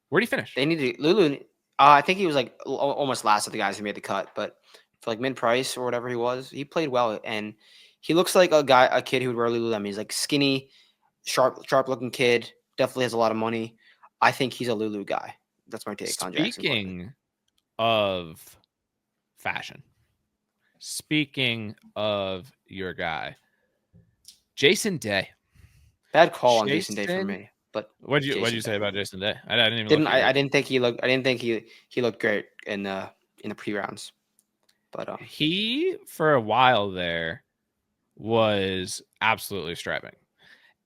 [SPEAKER 1] Where'd he finish?
[SPEAKER 2] They need to Lulu. I think he was like almost last of the guys who made the cut, but for like mid price or whatever he was, he played well, and he looks like a kid who would wear Lululemon. He's like skinny, sharp looking kid. Definitely has a lot of money. I think he's a Lulu guy. That's my take on Jackson.
[SPEAKER 1] Speaking of fashion, speaking of your guy, Jason Day.
[SPEAKER 2] Bad call on Jason Day for me. But
[SPEAKER 1] what'd you say about Jason Day? I
[SPEAKER 2] didn't think he looked great in the pre-rounds. But
[SPEAKER 1] he for a while there was absolutely striping.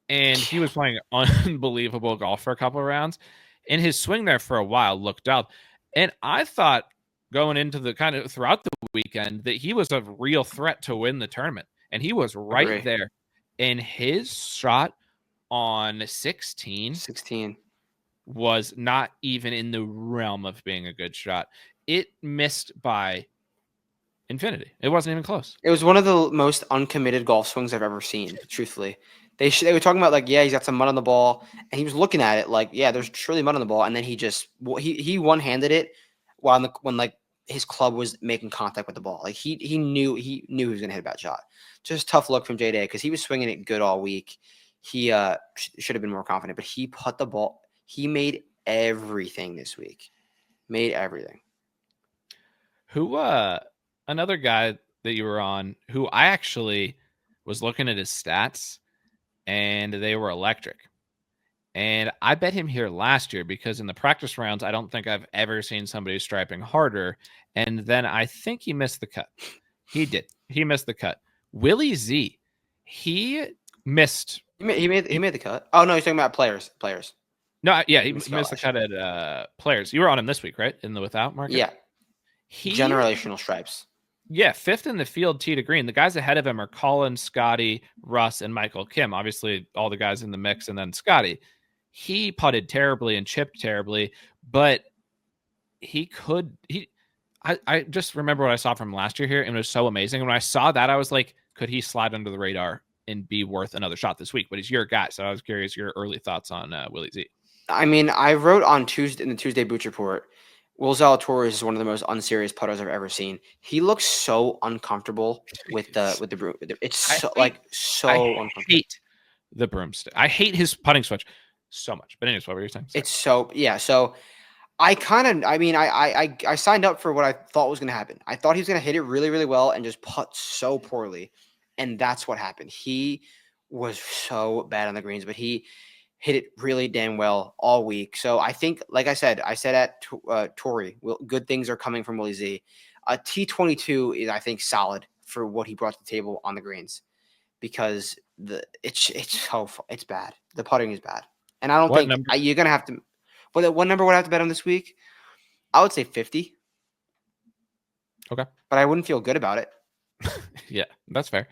[SPEAKER 1] And he was playing unbelievable golf for a couple of rounds. And his swing there for a while looked up. And I thought going into the kind of throughout the weekend that he was a real threat to win the tournament. And he was right there. And his shot on 16 was not even in the realm of being a good shot. It missed by infinity. It wasn't even close.
[SPEAKER 2] It was one of the most uncommitted golf swings I've ever seen, truthfully. They were talking about like, yeah, he's got some mud on the ball, and he was looking at it like, yeah, there's surely mud on the ball, and then he just he one-handed it when like his club was making contact with the ball. Like he knew he was gonna hit a bad shot. Just tough look from J-Day because he was swinging it good all week. He should have been more confident, but he put the ball. He made everything this week. Made everything.
[SPEAKER 1] Who another guy that you were on who I actually was looking at his stats and they were electric. And I bet him here last year because in the practice rounds, I don't think I've ever seen somebody striping harder. And then I think he missed the cut. He did. He missed the cut. Willy Z, he missed.
[SPEAKER 2] He made the cut. Oh no, he's talking about players.
[SPEAKER 1] No, yeah, he missed the cut at players. You were on him this week, right? In the without market.
[SPEAKER 2] Yeah. Generational stripes.
[SPEAKER 1] Yeah, 5th in the field, tee to green. The guys ahead of him are Collin, Scottie, Russ, and Michael Kim. Obviously, all the guys in the mix, and then Scottie. He putted terribly and chipped terribly, but I just remember what I saw from last year here, and it was so amazing. And when I saw that, I was like, could he slide under the radar and be worth another shot this week? But he's your guy, so I was curious your early thoughts on Willy Z.
[SPEAKER 2] I mean, I wrote on Tuesday in the Tuesday Boots Report Will Zalatoris is one of the most unserious putters I've ever seen. He looks so uncomfortable with the broom. It's
[SPEAKER 1] I
[SPEAKER 2] so
[SPEAKER 1] hate,
[SPEAKER 2] so
[SPEAKER 1] I
[SPEAKER 2] uncomfortable.
[SPEAKER 1] hate the broomstick. I hate his putting switch so much. But anyways, what were you saying? Sorry.
[SPEAKER 2] It's so yeah. So I signed up for what I thought was going to happen. I thought he was going to hit it really, really well and just putt so poorly. And that's what happened. He was so bad on the greens, but he hit it really damn well all week. So I think, like I said at Tory, good things are coming from Willy Z. T22 is, I think, solid for what he brought to the table on the greens because it's bad. The putting is bad. And I don't
[SPEAKER 1] What
[SPEAKER 2] think
[SPEAKER 1] number?
[SPEAKER 2] you're going to have to – what number would I have to bet on this week? I would say 50.
[SPEAKER 1] Okay.
[SPEAKER 2] But I wouldn't feel good about it.
[SPEAKER 1] Yeah, that's fair.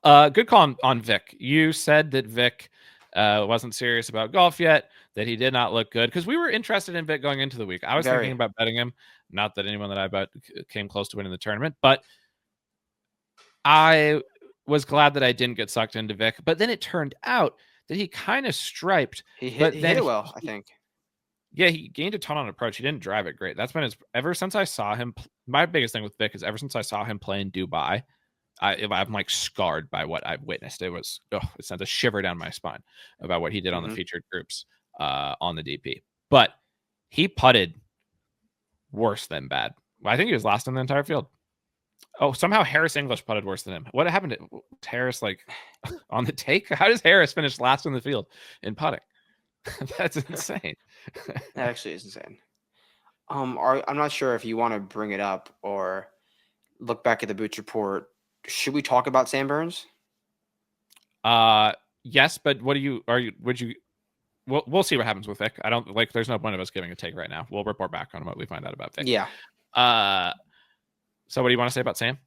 [SPEAKER 1] Good call on Vic. You said that Vic wasn't serious about golf yet, that he did not look good, because we were interested in Vic going into the week. I was thinking about betting him. Not that anyone that I bet came close to winning the tournament, but I was glad that I didn't get sucked into Vic. But then it turned out that he kind of striped.
[SPEAKER 2] He hit it well, I think.
[SPEAKER 1] Yeah, he gained a ton on approach. He didn't drive it great. That's been ever since I saw him. My biggest thing with Vic is ever since I saw him play in Dubai, I'm like scarred by what I've witnessed. It sent a shiver down my spine about what he did on the featured groups on the DP. But he putted worse than bad. I think he was last in the entire field. Oh, somehow Harris English putted worse than him. What happened to Harris, like, on the take? How does Harris finish last in the field in putting? That's insane.
[SPEAKER 2] That actually is insane. I'm not sure if you want to bring it up or look back at the Boots report. Should we talk about Sam Burns?
[SPEAKER 1] Yes, but we'll see what happens with Vic. I don't like. There's no point of us giving a take right now. We'll report back on what we find out about Vic.
[SPEAKER 2] Yeah.
[SPEAKER 1] So what do you want to say about Sam?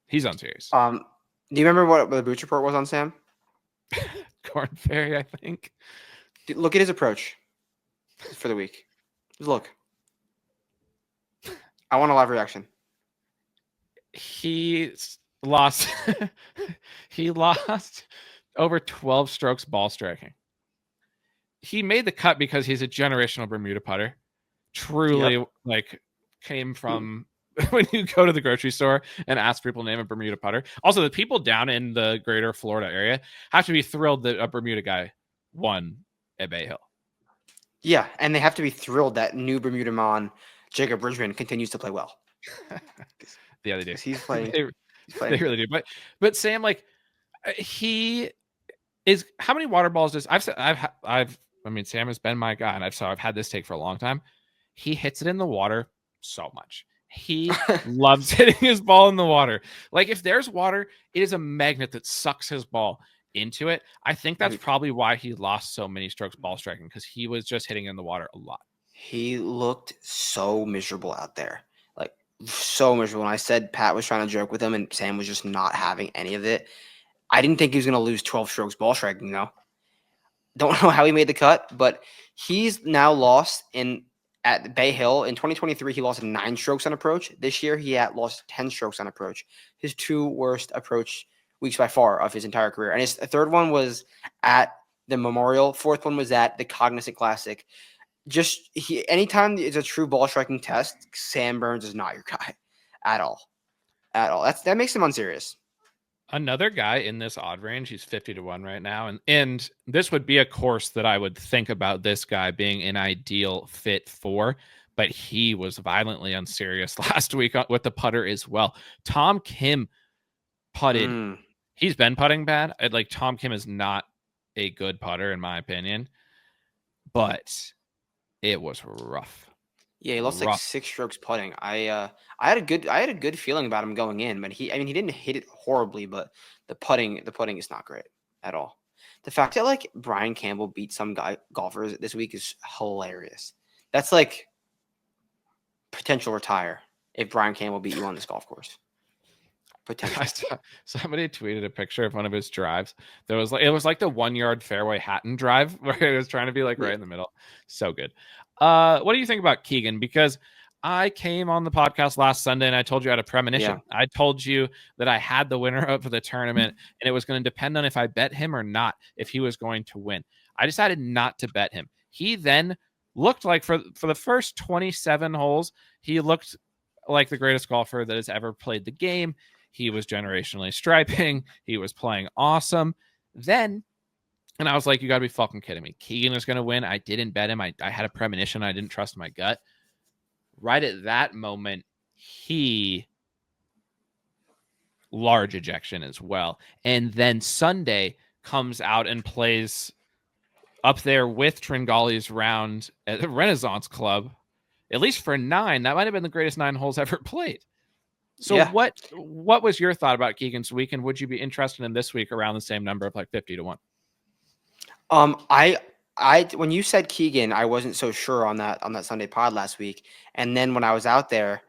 [SPEAKER 1] He's unserious.
[SPEAKER 2] Do you remember what the Boots report was on Sam?
[SPEAKER 1] Corn Ferry, I think.
[SPEAKER 2] Look at his approach for the week. Just look. I want a live reaction.
[SPEAKER 1] He lost. He lost over 12 strokes ball striking. He made the cut because he's a generational Bermuda putter. Truly, came from when you go to the grocery store and ask people to name a Bermuda putter. Also, the people down in the greater Florida area have to be thrilled that a Bermuda guy won at Bay Hill.
[SPEAKER 2] Yeah, and they have to be thrilled that new Bermuda man, Jacob Bridgman, continues to play well.
[SPEAKER 1] Yeah, they do.
[SPEAKER 2] He's playing.
[SPEAKER 1] They really do. But Sam, he is. How many water balls does Sam has been my guy, and I've had this take for a long time. He hits it in the water so much. He loves hitting his ball in the water. Like, if there's water, it is a magnet that sucks his ball into it. I think that's probably why he lost so many strokes ball striking, because he was just hitting in the water a lot.
[SPEAKER 2] He looked so miserable out there. Like, so miserable. And I said Pat was trying to joke with him, and Sam was just not having any of it. I didn't think he was going to lose 12 strokes ball striking, Don't know how he made the cut, but he's now lost at Bay Hill. In 2023, he lost 9 strokes on approach. This year, he had lost 10 strokes on approach. His 2 worst approach weeks by far of his entire career. And his third one was at the Memorial. 4th one was at the Cognizant Classic. Anytime it's a true ball striking test, Sam Burns is not your guy at all. That makes him unserious.
[SPEAKER 1] Another guy in this odd range, he's 50-1 right now. And this would be a course that I would think about this guy being an ideal fit for, but he was violently unserious last week with the putter as well. Tom Kim putted. He's been putting bad. Tom Kim is not a good putter, in my opinion, but it was rough.
[SPEAKER 2] Yeah, he lost 6 strokes putting. I had a good feeling about him going in, but he didn't hit it horribly, but the putting is not great at all. The fact that Brian Campbell beat some golfers this week is hilarious. That's potential retire if Brian Campbell beat you on this golf course. Potential.
[SPEAKER 1] Somebody tweeted a picture of one of his drives. It was like the 1 yard fairway Hatton drive where he was trying to be right in the middle. So good. What do you think about Keegan? Because I came on the podcast last Sunday and I told you I had a premonition. Yeah. I told you that I had the winner of the tournament and it was going to depend on if I bet him or not, if he was going to win. I decided not to bet him. He then looked like for the first 27 holes, he looked like the greatest golfer that has ever played the game. He was generationally striping. He was playing awesome. Then, and I was like, you got to be fucking kidding me. Keegan is going to win. I didn't bet him. I had a premonition. I didn't trust my gut. Right at that moment, he large ejection as well. And then Sunday comes out and plays up there with Tringali's round at the Renaissance Club, at least for 9. That might have been the greatest 9 holes ever played. So
[SPEAKER 2] Yeah.
[SPEAKER 1] what was your thought about Keegan's week, and would you be interested in this week around the same number of like 50-1?
[SPEAKER 2] I when you said Keegan, I wasn't so sure on that Sunday pod last week. And then when I was out there,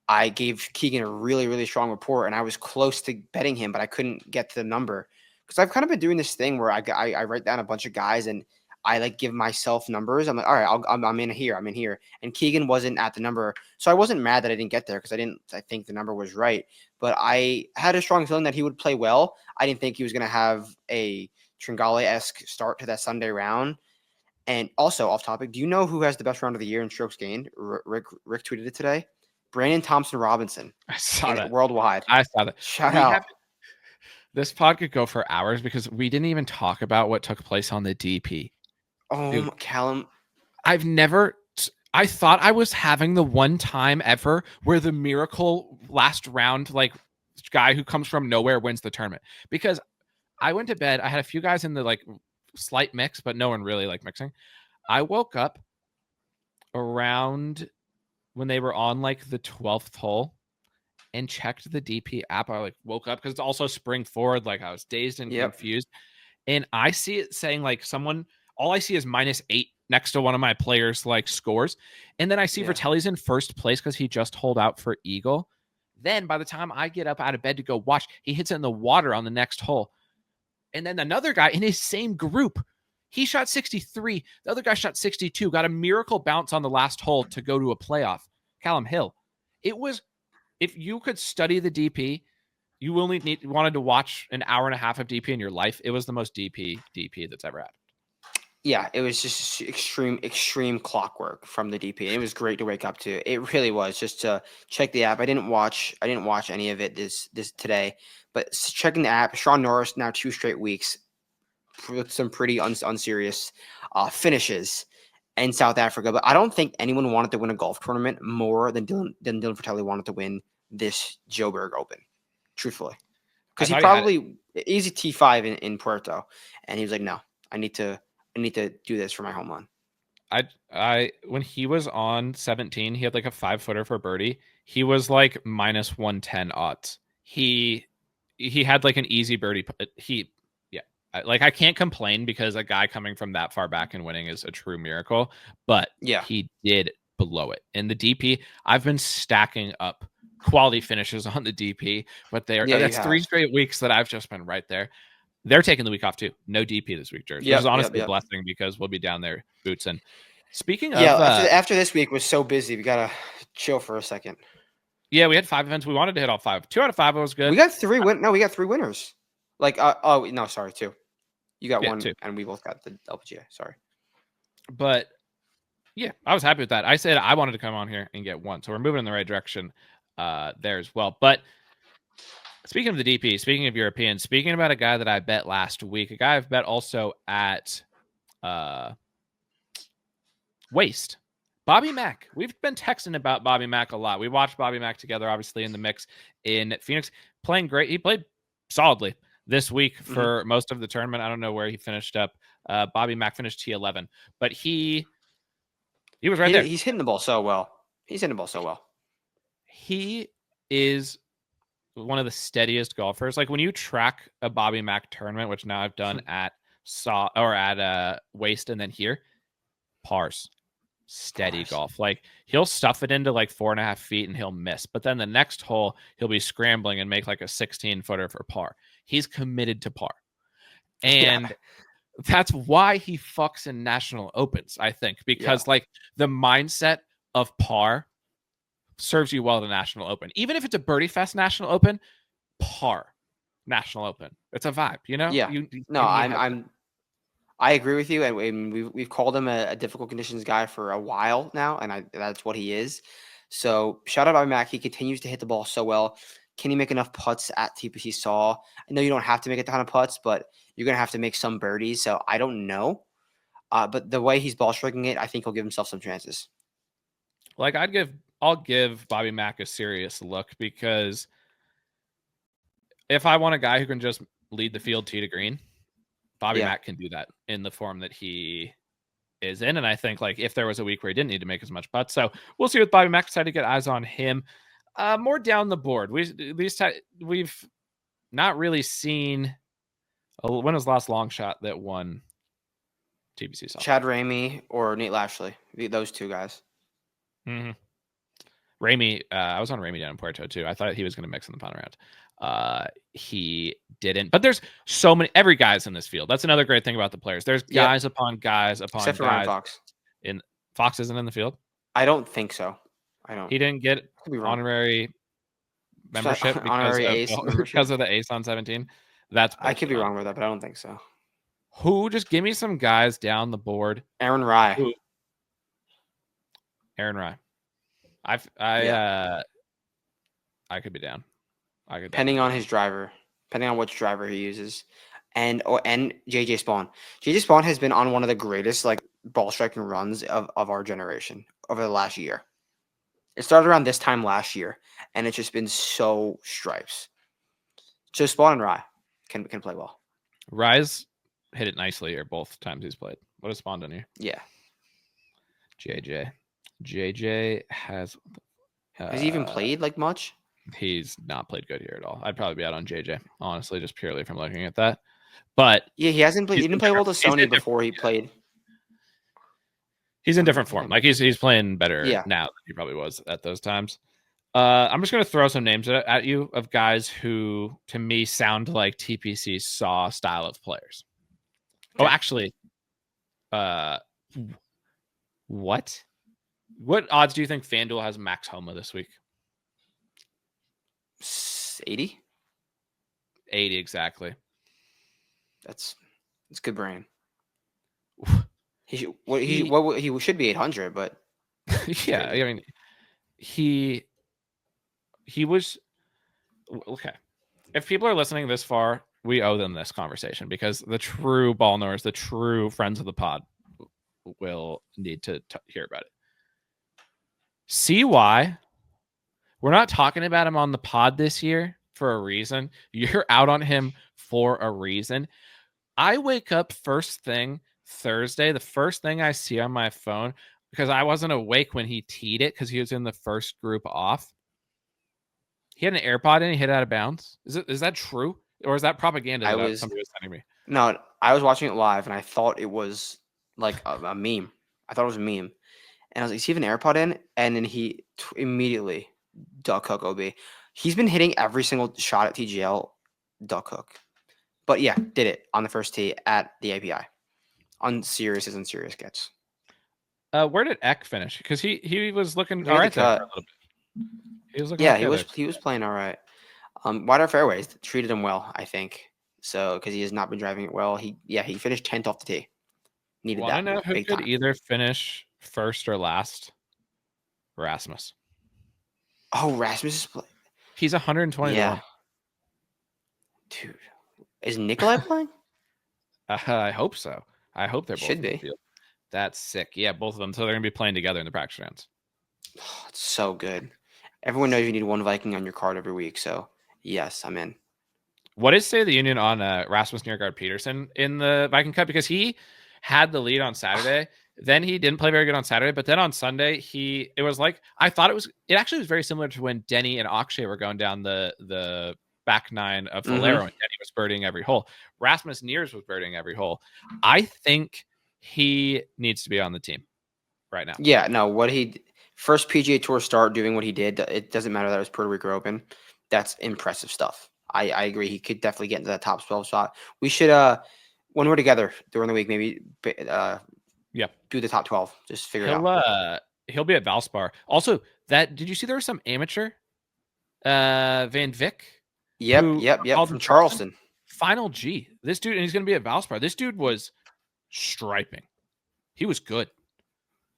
[SPEAKER 2] I gave Keegan a really, really strong report, and I was close to betting him, but I couldn't get to the number because I've kind of been doing this thing where I write down a bunch of guys and I like give myself numbers. I'm like, all right, I'm in here, and Keegan wasn't at the number, so I wasn't mad that I didn't get there because I think the number was right, but I had a strong feeling that he would play well. I didn't think he was going to have a Tringale-esque start to that Sunday round. And also off topic, do you know who has the best round of the year in strokes gained? Rick tweeted it today. Brandon Thompson Robinson.
[SPEAKER 1] I saw that
[SPEAKER 2] worldwide.
[SPEAKER 1] I saw that.
[SPEAKER 2] Shout out.
[SPEAKER 1] This pod could go for hours because we didn't even talk about what took place on the DP.
[SPEAKER 2] Oh, dude, Callum.
[SPEAKER 1] I thought I was having the one time ever where the miracle last round, like guy who comes from nowhere wins the tournament, because I went to bed. I had a few guys in the like slight mix, but no one really like mixing. I woke up around when they were on like the 12th hole and checked the DP app. I like woke up because it's also spring forward. Like I was dazed and confused. And I see it saying like all I see is -8 next to one of my players' like scores. And then I see Vertelli's in first place because he just holed out for eagle. Then by the time I get up out of bed to go watch, he hits it in the water on the next hole. And then another guy in his same group, he shot 63. The other guy shot 62, got a miracle bounce on the last hole to go to a playoff. Callum Hill. It was, if you could study the DP, you only wanted to watch an hour and a half of DP in your life. It was the most DP that's ever happened.
[SPEAKER 2] Yeah, it was just extreme clockwork from the DP. It was great to wake up to. It really was, just to check the app. I didn't watch any of it this today, but checking the app, Sean Norris now 2 straight weeks with some pretty unserious finishes in South Africa. But I don't think anyone wanted to win a golf tournament more than Dylan Fratelli wanted to win this Joburg Open, truthfully, because he probably easy T5 in Puerto, and he was like, no, I need to do this for my home run.
[SPEAKER 1] I when he was on 17, he had like a 5-footer for birdie. He was like -110 odds. He had like an easy birdie. I can't complain because a guy coming from that far back and winning is a true miracle. But he did blow it in the DP. I've been stacking up quality finishes on the DP, but that's 3 straight weeks that I've just been right there. They're taking the week off too. No DP this week, George. Which is honestly a blessing because we'll be down there boots. And speaking of,
[SPEAKER 2] after this week was so busy, we gotta chill for a second.
[SPEAKER 1] Yeah, we had 5 events. We wanted to hit all 5. 2 out of 5 was good.
[SPEAKER 2] We got 3 we got 3 winners. Like, no, sorry, 2. You got 1, 2. And we both got the LPGA. Sorry,
[SPEAKER 1] but yeah, I was happy with that. I said I wanted to come on here and get 1, so we're moving in the right direction there as well. But speaking of the DP, speaking of European, speaking about a guy that I bet last week, a guy I've bet also at Waste, Bobby Mack. We've been texting about Bobby Mack a lot. We watched Bobby Mack together, obviously, in the mix in Phoenix, playing great. He played solidly this week for most of the tournament. I don't know where he finished up. Bobby Mack finished T11, but he was right there.
[SPEAKER 2] He's hitting the ball so well.
[SPEAKER 1] He is one of the steadiest golfers. Like when you track a Bobby Mack tournament, which now I've done at Waste and then here, pars, steady golf. Like he'll stuff it into like 4.5 feet and he'll miss, but then the next hole he'll be scrambling and make like a 16-footer for par. He's committed to par, and that's why he fucks in national opens, I think, because like the mindset of par serves you well at a national open. Even if it's a birdie fest national open, par national open. It's a vibe, you know?
[SPEAKER 2] Yeah. I agree with you, and we've called him a difficult conditions guy for a while now, and that's what he is. So shout out to Mac. He continues to hit the ball so well. Can he make enough putts at TPC Saw? I know you don't have to make a ton of putts, but you're gonna have to make some birdies. So I don't know, but the way he's ball striking it, I think he'll give himself some chances.
[SPEAKER 1] Like I'll give Bobby Mack a serious look, because if I want a guy who can just lead the field tee to green, Bobby Mack can do that in the form that he is in. And I think like if there was a week where he didn't need to make as much putts, so we'll see with Bobby Mack. Decided to get eyes on him. More down the board. We've not really seen. When was the last long shot that won TPC Saw?
[SPEAKER 2] Chad Ramey or Nate Lashley. Those two guys.
[SPEAKER 1] Mm-hmm. Ramey, I was on Ramey down in Puerto too. I thought he was going to mix in the final round. He didn't. But there's so many. Every guy's in this field. That's another great thing about the players. There's guys upon guys upon
[SPEAKER 2] except for
[SPEAKER 1] guys.
[SPEAKER 2] Ryan Fox.
[SPEAKER 1] Fox isn't in the field?
[SPEAKER 2] I don't think so. I don't.
[SPEAKER 1] He didn't get honorary membership because of the ace on 17. That's
[SPEAKER 2] I could be wrong with that, but I don't think so.
[SPEAKER 1] Who? Just give me some guys down the board.
[SPEAKER 2] Aaron Rye.
[SPEAKER 1] Aaron Rye. I could be down.
[SPEAKER 2] Depending on his driver, depending on which driver he uses, and JJ Spaun. JJ Spaun has been on one of the greatest like ball striking runs of our generation over the last year. It started around this time last year, and it's just been so stripes. So Spaun and Rye can play well.
[SPEAKER 1] Rye's hit it nicely here both times he's played. What has Spaun done here?
[SPEAKER 2] Yeah.
[SPEAKER 1] JJ has
[SPEAKER 2] he even played like much?
[SPEAKER 1] He's not played good here at all. I'd probably be out on JJ, honestly, just purely from looking at that. But
[SPEAKER 2] yeah, he hasn't played. He didn't play well to Sony before he played.
[SPEAKER 1] He's in different form. Like he's playing better now than he probably was at those times. I'm just going to throw some names at you of guys who, to me, sound like TPC Saw style of players. Okay. Oh, actually, what odds do you think FanDuel has Max Homa this week?
[SPEAKER 2] 80?
[SPEAKER 1] 80 exactly.
[SPEAKER 2] That's good brain. He should be 800, but
[SPEAKER 1] yeah, I mean, he was okay. If people are listening this far, we owe them this conversation, because the true ball knowers, the true friends of the pod, will need to hear about it. See why we're not talking about him on the pod this year for a reason. You're out on him for a reason. I wake up first thing Thursday, the first thing I see on my phone, because I wasn't awake when he teed it because he was in the first group off. He had an AirPod in, he hit out of bounds. Is that true? Or is that propaganda that somebody was sending me?
[SPEAKER 2] No, I was watching it live and I thought it was like a meme. I thought it was a meme. And I was like, is he have an AirPod in? And then he immediately duck hook OB. He's been hitting every single shot at TGL duck hook. But yeah, did it on the first tee at the API. On serious as in serious gets.
[SPEAKER 1] Where did Eck finish? Because he was looking all right there for a little bit. He was looking
[SPEAKER 2] he was playing all right. Wider fairways treated him well, I think. So because he has not been driving it well. He finished 10th off the tee. Needed that.
[SPEAKER 1] I know who could either finish first or last. Rasmus.
[SPEAKER 2] Oh, Rasmus is playing.
[SPEAKER 1] He's 120.
[SPEAKER 2] Yeah. Dude, is Nikolai playing?
[SPEAKER 1] I hope so. I hope they're both
[SPEAKER 2] should be.
[SPEAKER 1] Field. That's sick. Yeah, both of them. So they're gonna be playing together in the practice rounds.
[SPEAKER 2] Oh, it's so good. Everyone knows you need one Viking on your card every week. So yes, I'm in.
[SPEAKER 1] What is State of the Union on Rasmus Nørgaard Peterson in the Viking Cup? Because he had the lead on Saturday. Then he didn't play very good on Saturday, but then on Sunday it was like it actually was very similar to when Denny and Akshay were going down the back nine of Valero, and Denny was birdieing every hole. Rasmus Neers was birdieing every hole. I think he needs to be on the team right now.
[SPEAKER 2] Yeah, no, first PGA Tour start doing what he did, it doesn't matter that it was Puerto Rico Open. That's impressive stuff. I agree. He could definitely get into that top 12 spot. We should, when we're together during the week, maybe do the top 12. Just figure it out.
[SPEAKER 1] He'll be at Valspar. Also, did you see there was some amateur Van Vick?
[SPEAKER 2] Yep. From Charleston.
[SPEAKER 1] Final G. This dude, and he's going to be at Valspar. This dude was striping. He was good.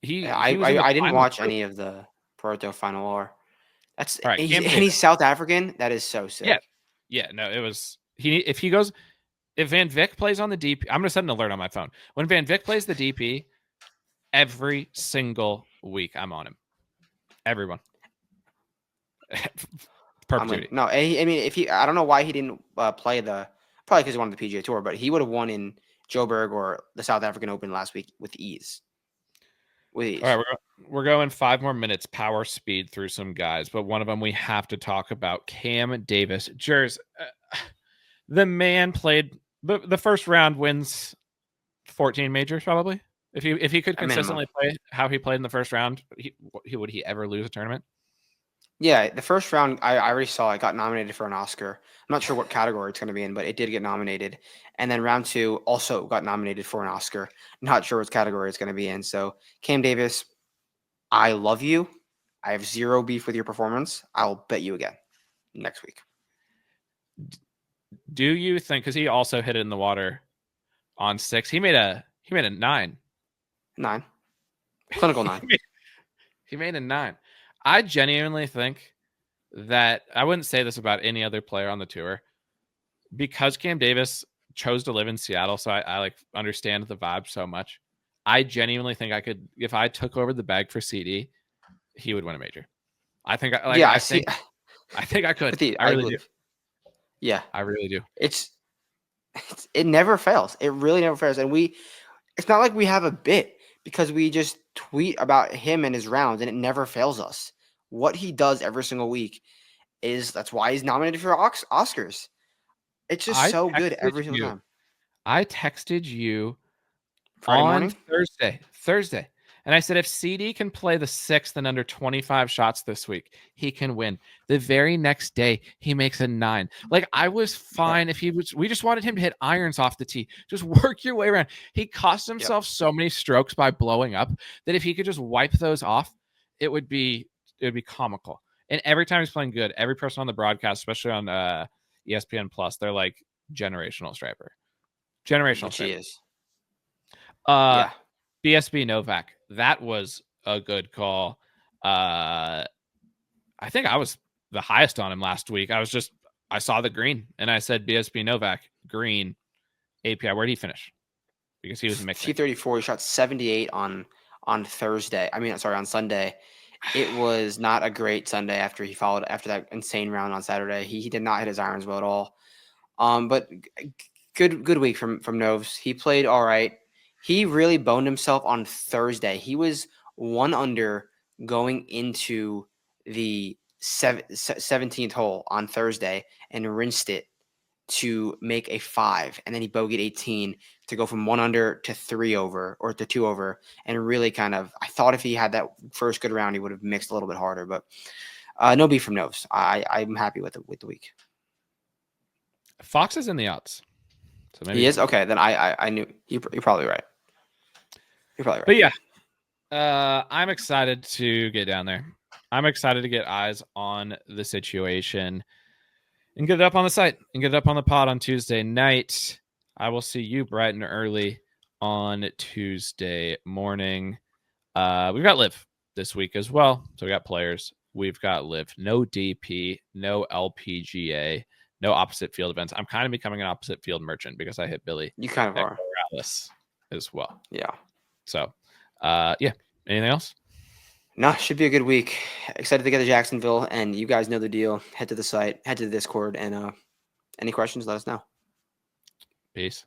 [SPEAKER 1] He
[SPEAKER 2] I
[SPEAKER 1] was in the
[SPEAKER 2] didn't
[SPEAKER 1] final
[SPEAKER 2] watch
[SPEAKER 1] too.
[SPEAKER 2] any of the Puerto Final War. That's
[SPEAKER 1] All right, Cam Davis.
[SPEAKER 2] he's South African. That is so sick.
[SPEAKER 1] Yeah. No, it was if Van Vick plays on the DP, I'm gonna set an alert on my phone. When Van Vick plays the DP, every single week I'm on him. Everyone. Perpetuity.
[SPEAKER 2] No, I mean, I don't know why he didn't play probably because he won the PGA Tour, but he would have won in Joburg or the South African Open last week with ease. With ease.
[SPEAKER 1] All right, we're going 5 more minutes, power speed through some guys, but one of them we have to talk about, Cam Davis. Jers, the man played the first round, wins 14 majors probably. If he could consistently play how he played in the first round, would he ever lose a tournament?
[SPEAKER 2] Yeah, the first round, I already saw it got nominated for an Oscar. I'm not sure what category it's going to be in, but it did get nominated. And then round 2 also got nominated for an Oscar. Not sure what category it's going to be in. So, Cam Davis, I love you. I have zero beef with your performance. I'll bet you again next week.
[SPEAKER 1] Do you think, because he also hit it in the water on 6, he made a 9.
[SPEAKER 2] 9. Clinical 9.
[SPEAKER 1] He made a 9. I genuinely think that I wouldn't say this about any other player on the tour, because Cam Davis chose to live in Seattle. So I like understand the vibe so much. I genuinely think I could, if I took over the bag for CD, he would win a major. I think I think I could. I really do.
[SPEAKER 2] Yeah,
[SPEAKER 1] I really do.
[SPEAKER 2] It never fails. It really never fails. And it's not like we have a bit, because we just tweet about him and his rounds, and it never fails us. What he does every single week that's why he's nominated for Oscars. It's just so good every single time.
[SPEAKER 1] I texted you
[SPEAKER 2] Friday morning?
[SPEAKER 1] Thursday. And I said, if CD can play the 6th and under 25 shots this week, he can win. The very next day, he makes a 9. Like, I was fine if we just wanted him to hit irons off the tee. Just work your way around. He cost himself so many strokes by blowing up that if he could just wipe those off, it would be comical. And every time he's playing good, every person on the broadcast, especially on ESPN Plus, they're like, generational striper. Generational
[SPEAKER 2] Which
[SPEAKER 1] striper.
[SPEAKER 2] He is.
[SPEAKER 1] BSB Novak. That was a good call. I think I was the highest on him last week. I saw the green and I said BSB Novak, green, API. Where did he finish? Because he was mixing.
[SPEAKER 2] T34, he shot 78 on Thursday. On Sunday. It was not a great Sunday after that insane round on Saturday. He did not hit his irons well at all. But good week from Novs. He played all right. He really boned himself on Thursday. He was 1 under going into the 17th hole on Thursday and rinsed it to make a 5. And then he bogeyed 18 to go from 1 under to 3 over, or to 2 over. And really I thought if he had that first good round, he would have mixed a little bit harder. But no beef from Novs. I'm happy with the week.
[SPEAKER 1] Fox is in the odds.
[SPEAKER 2] So maybe he is? Okay, then I knew. You're probably right. You're probably right.
[SPEAKER 1] But yeah, I'm excited to get down there. I'm excited to get eyes on the situation and get it up on the site and get it up on the pod on Tuesday night. I will see you bright and early on Tuesday morning. We've got LIV this week as well. So we got players. We've got LIV. No DP, no LPGA, no opposite field events. I'm kind of becoming an opposite field merchant because I hit Billy.
[SPEAKER 2] You kind of are.
[SPEAKER 1] Morales as well.
[SPEAKER 2] Yeah.
[SPEAKER 1] So, yeah. Anything else?
[SPEAKER 2] No, should be a good week. Excited to get to Jacksonville, and you guys know the deal. Head to the site, head to the Discord, and any questions, let us know.
[SPEAKER 1] Peace.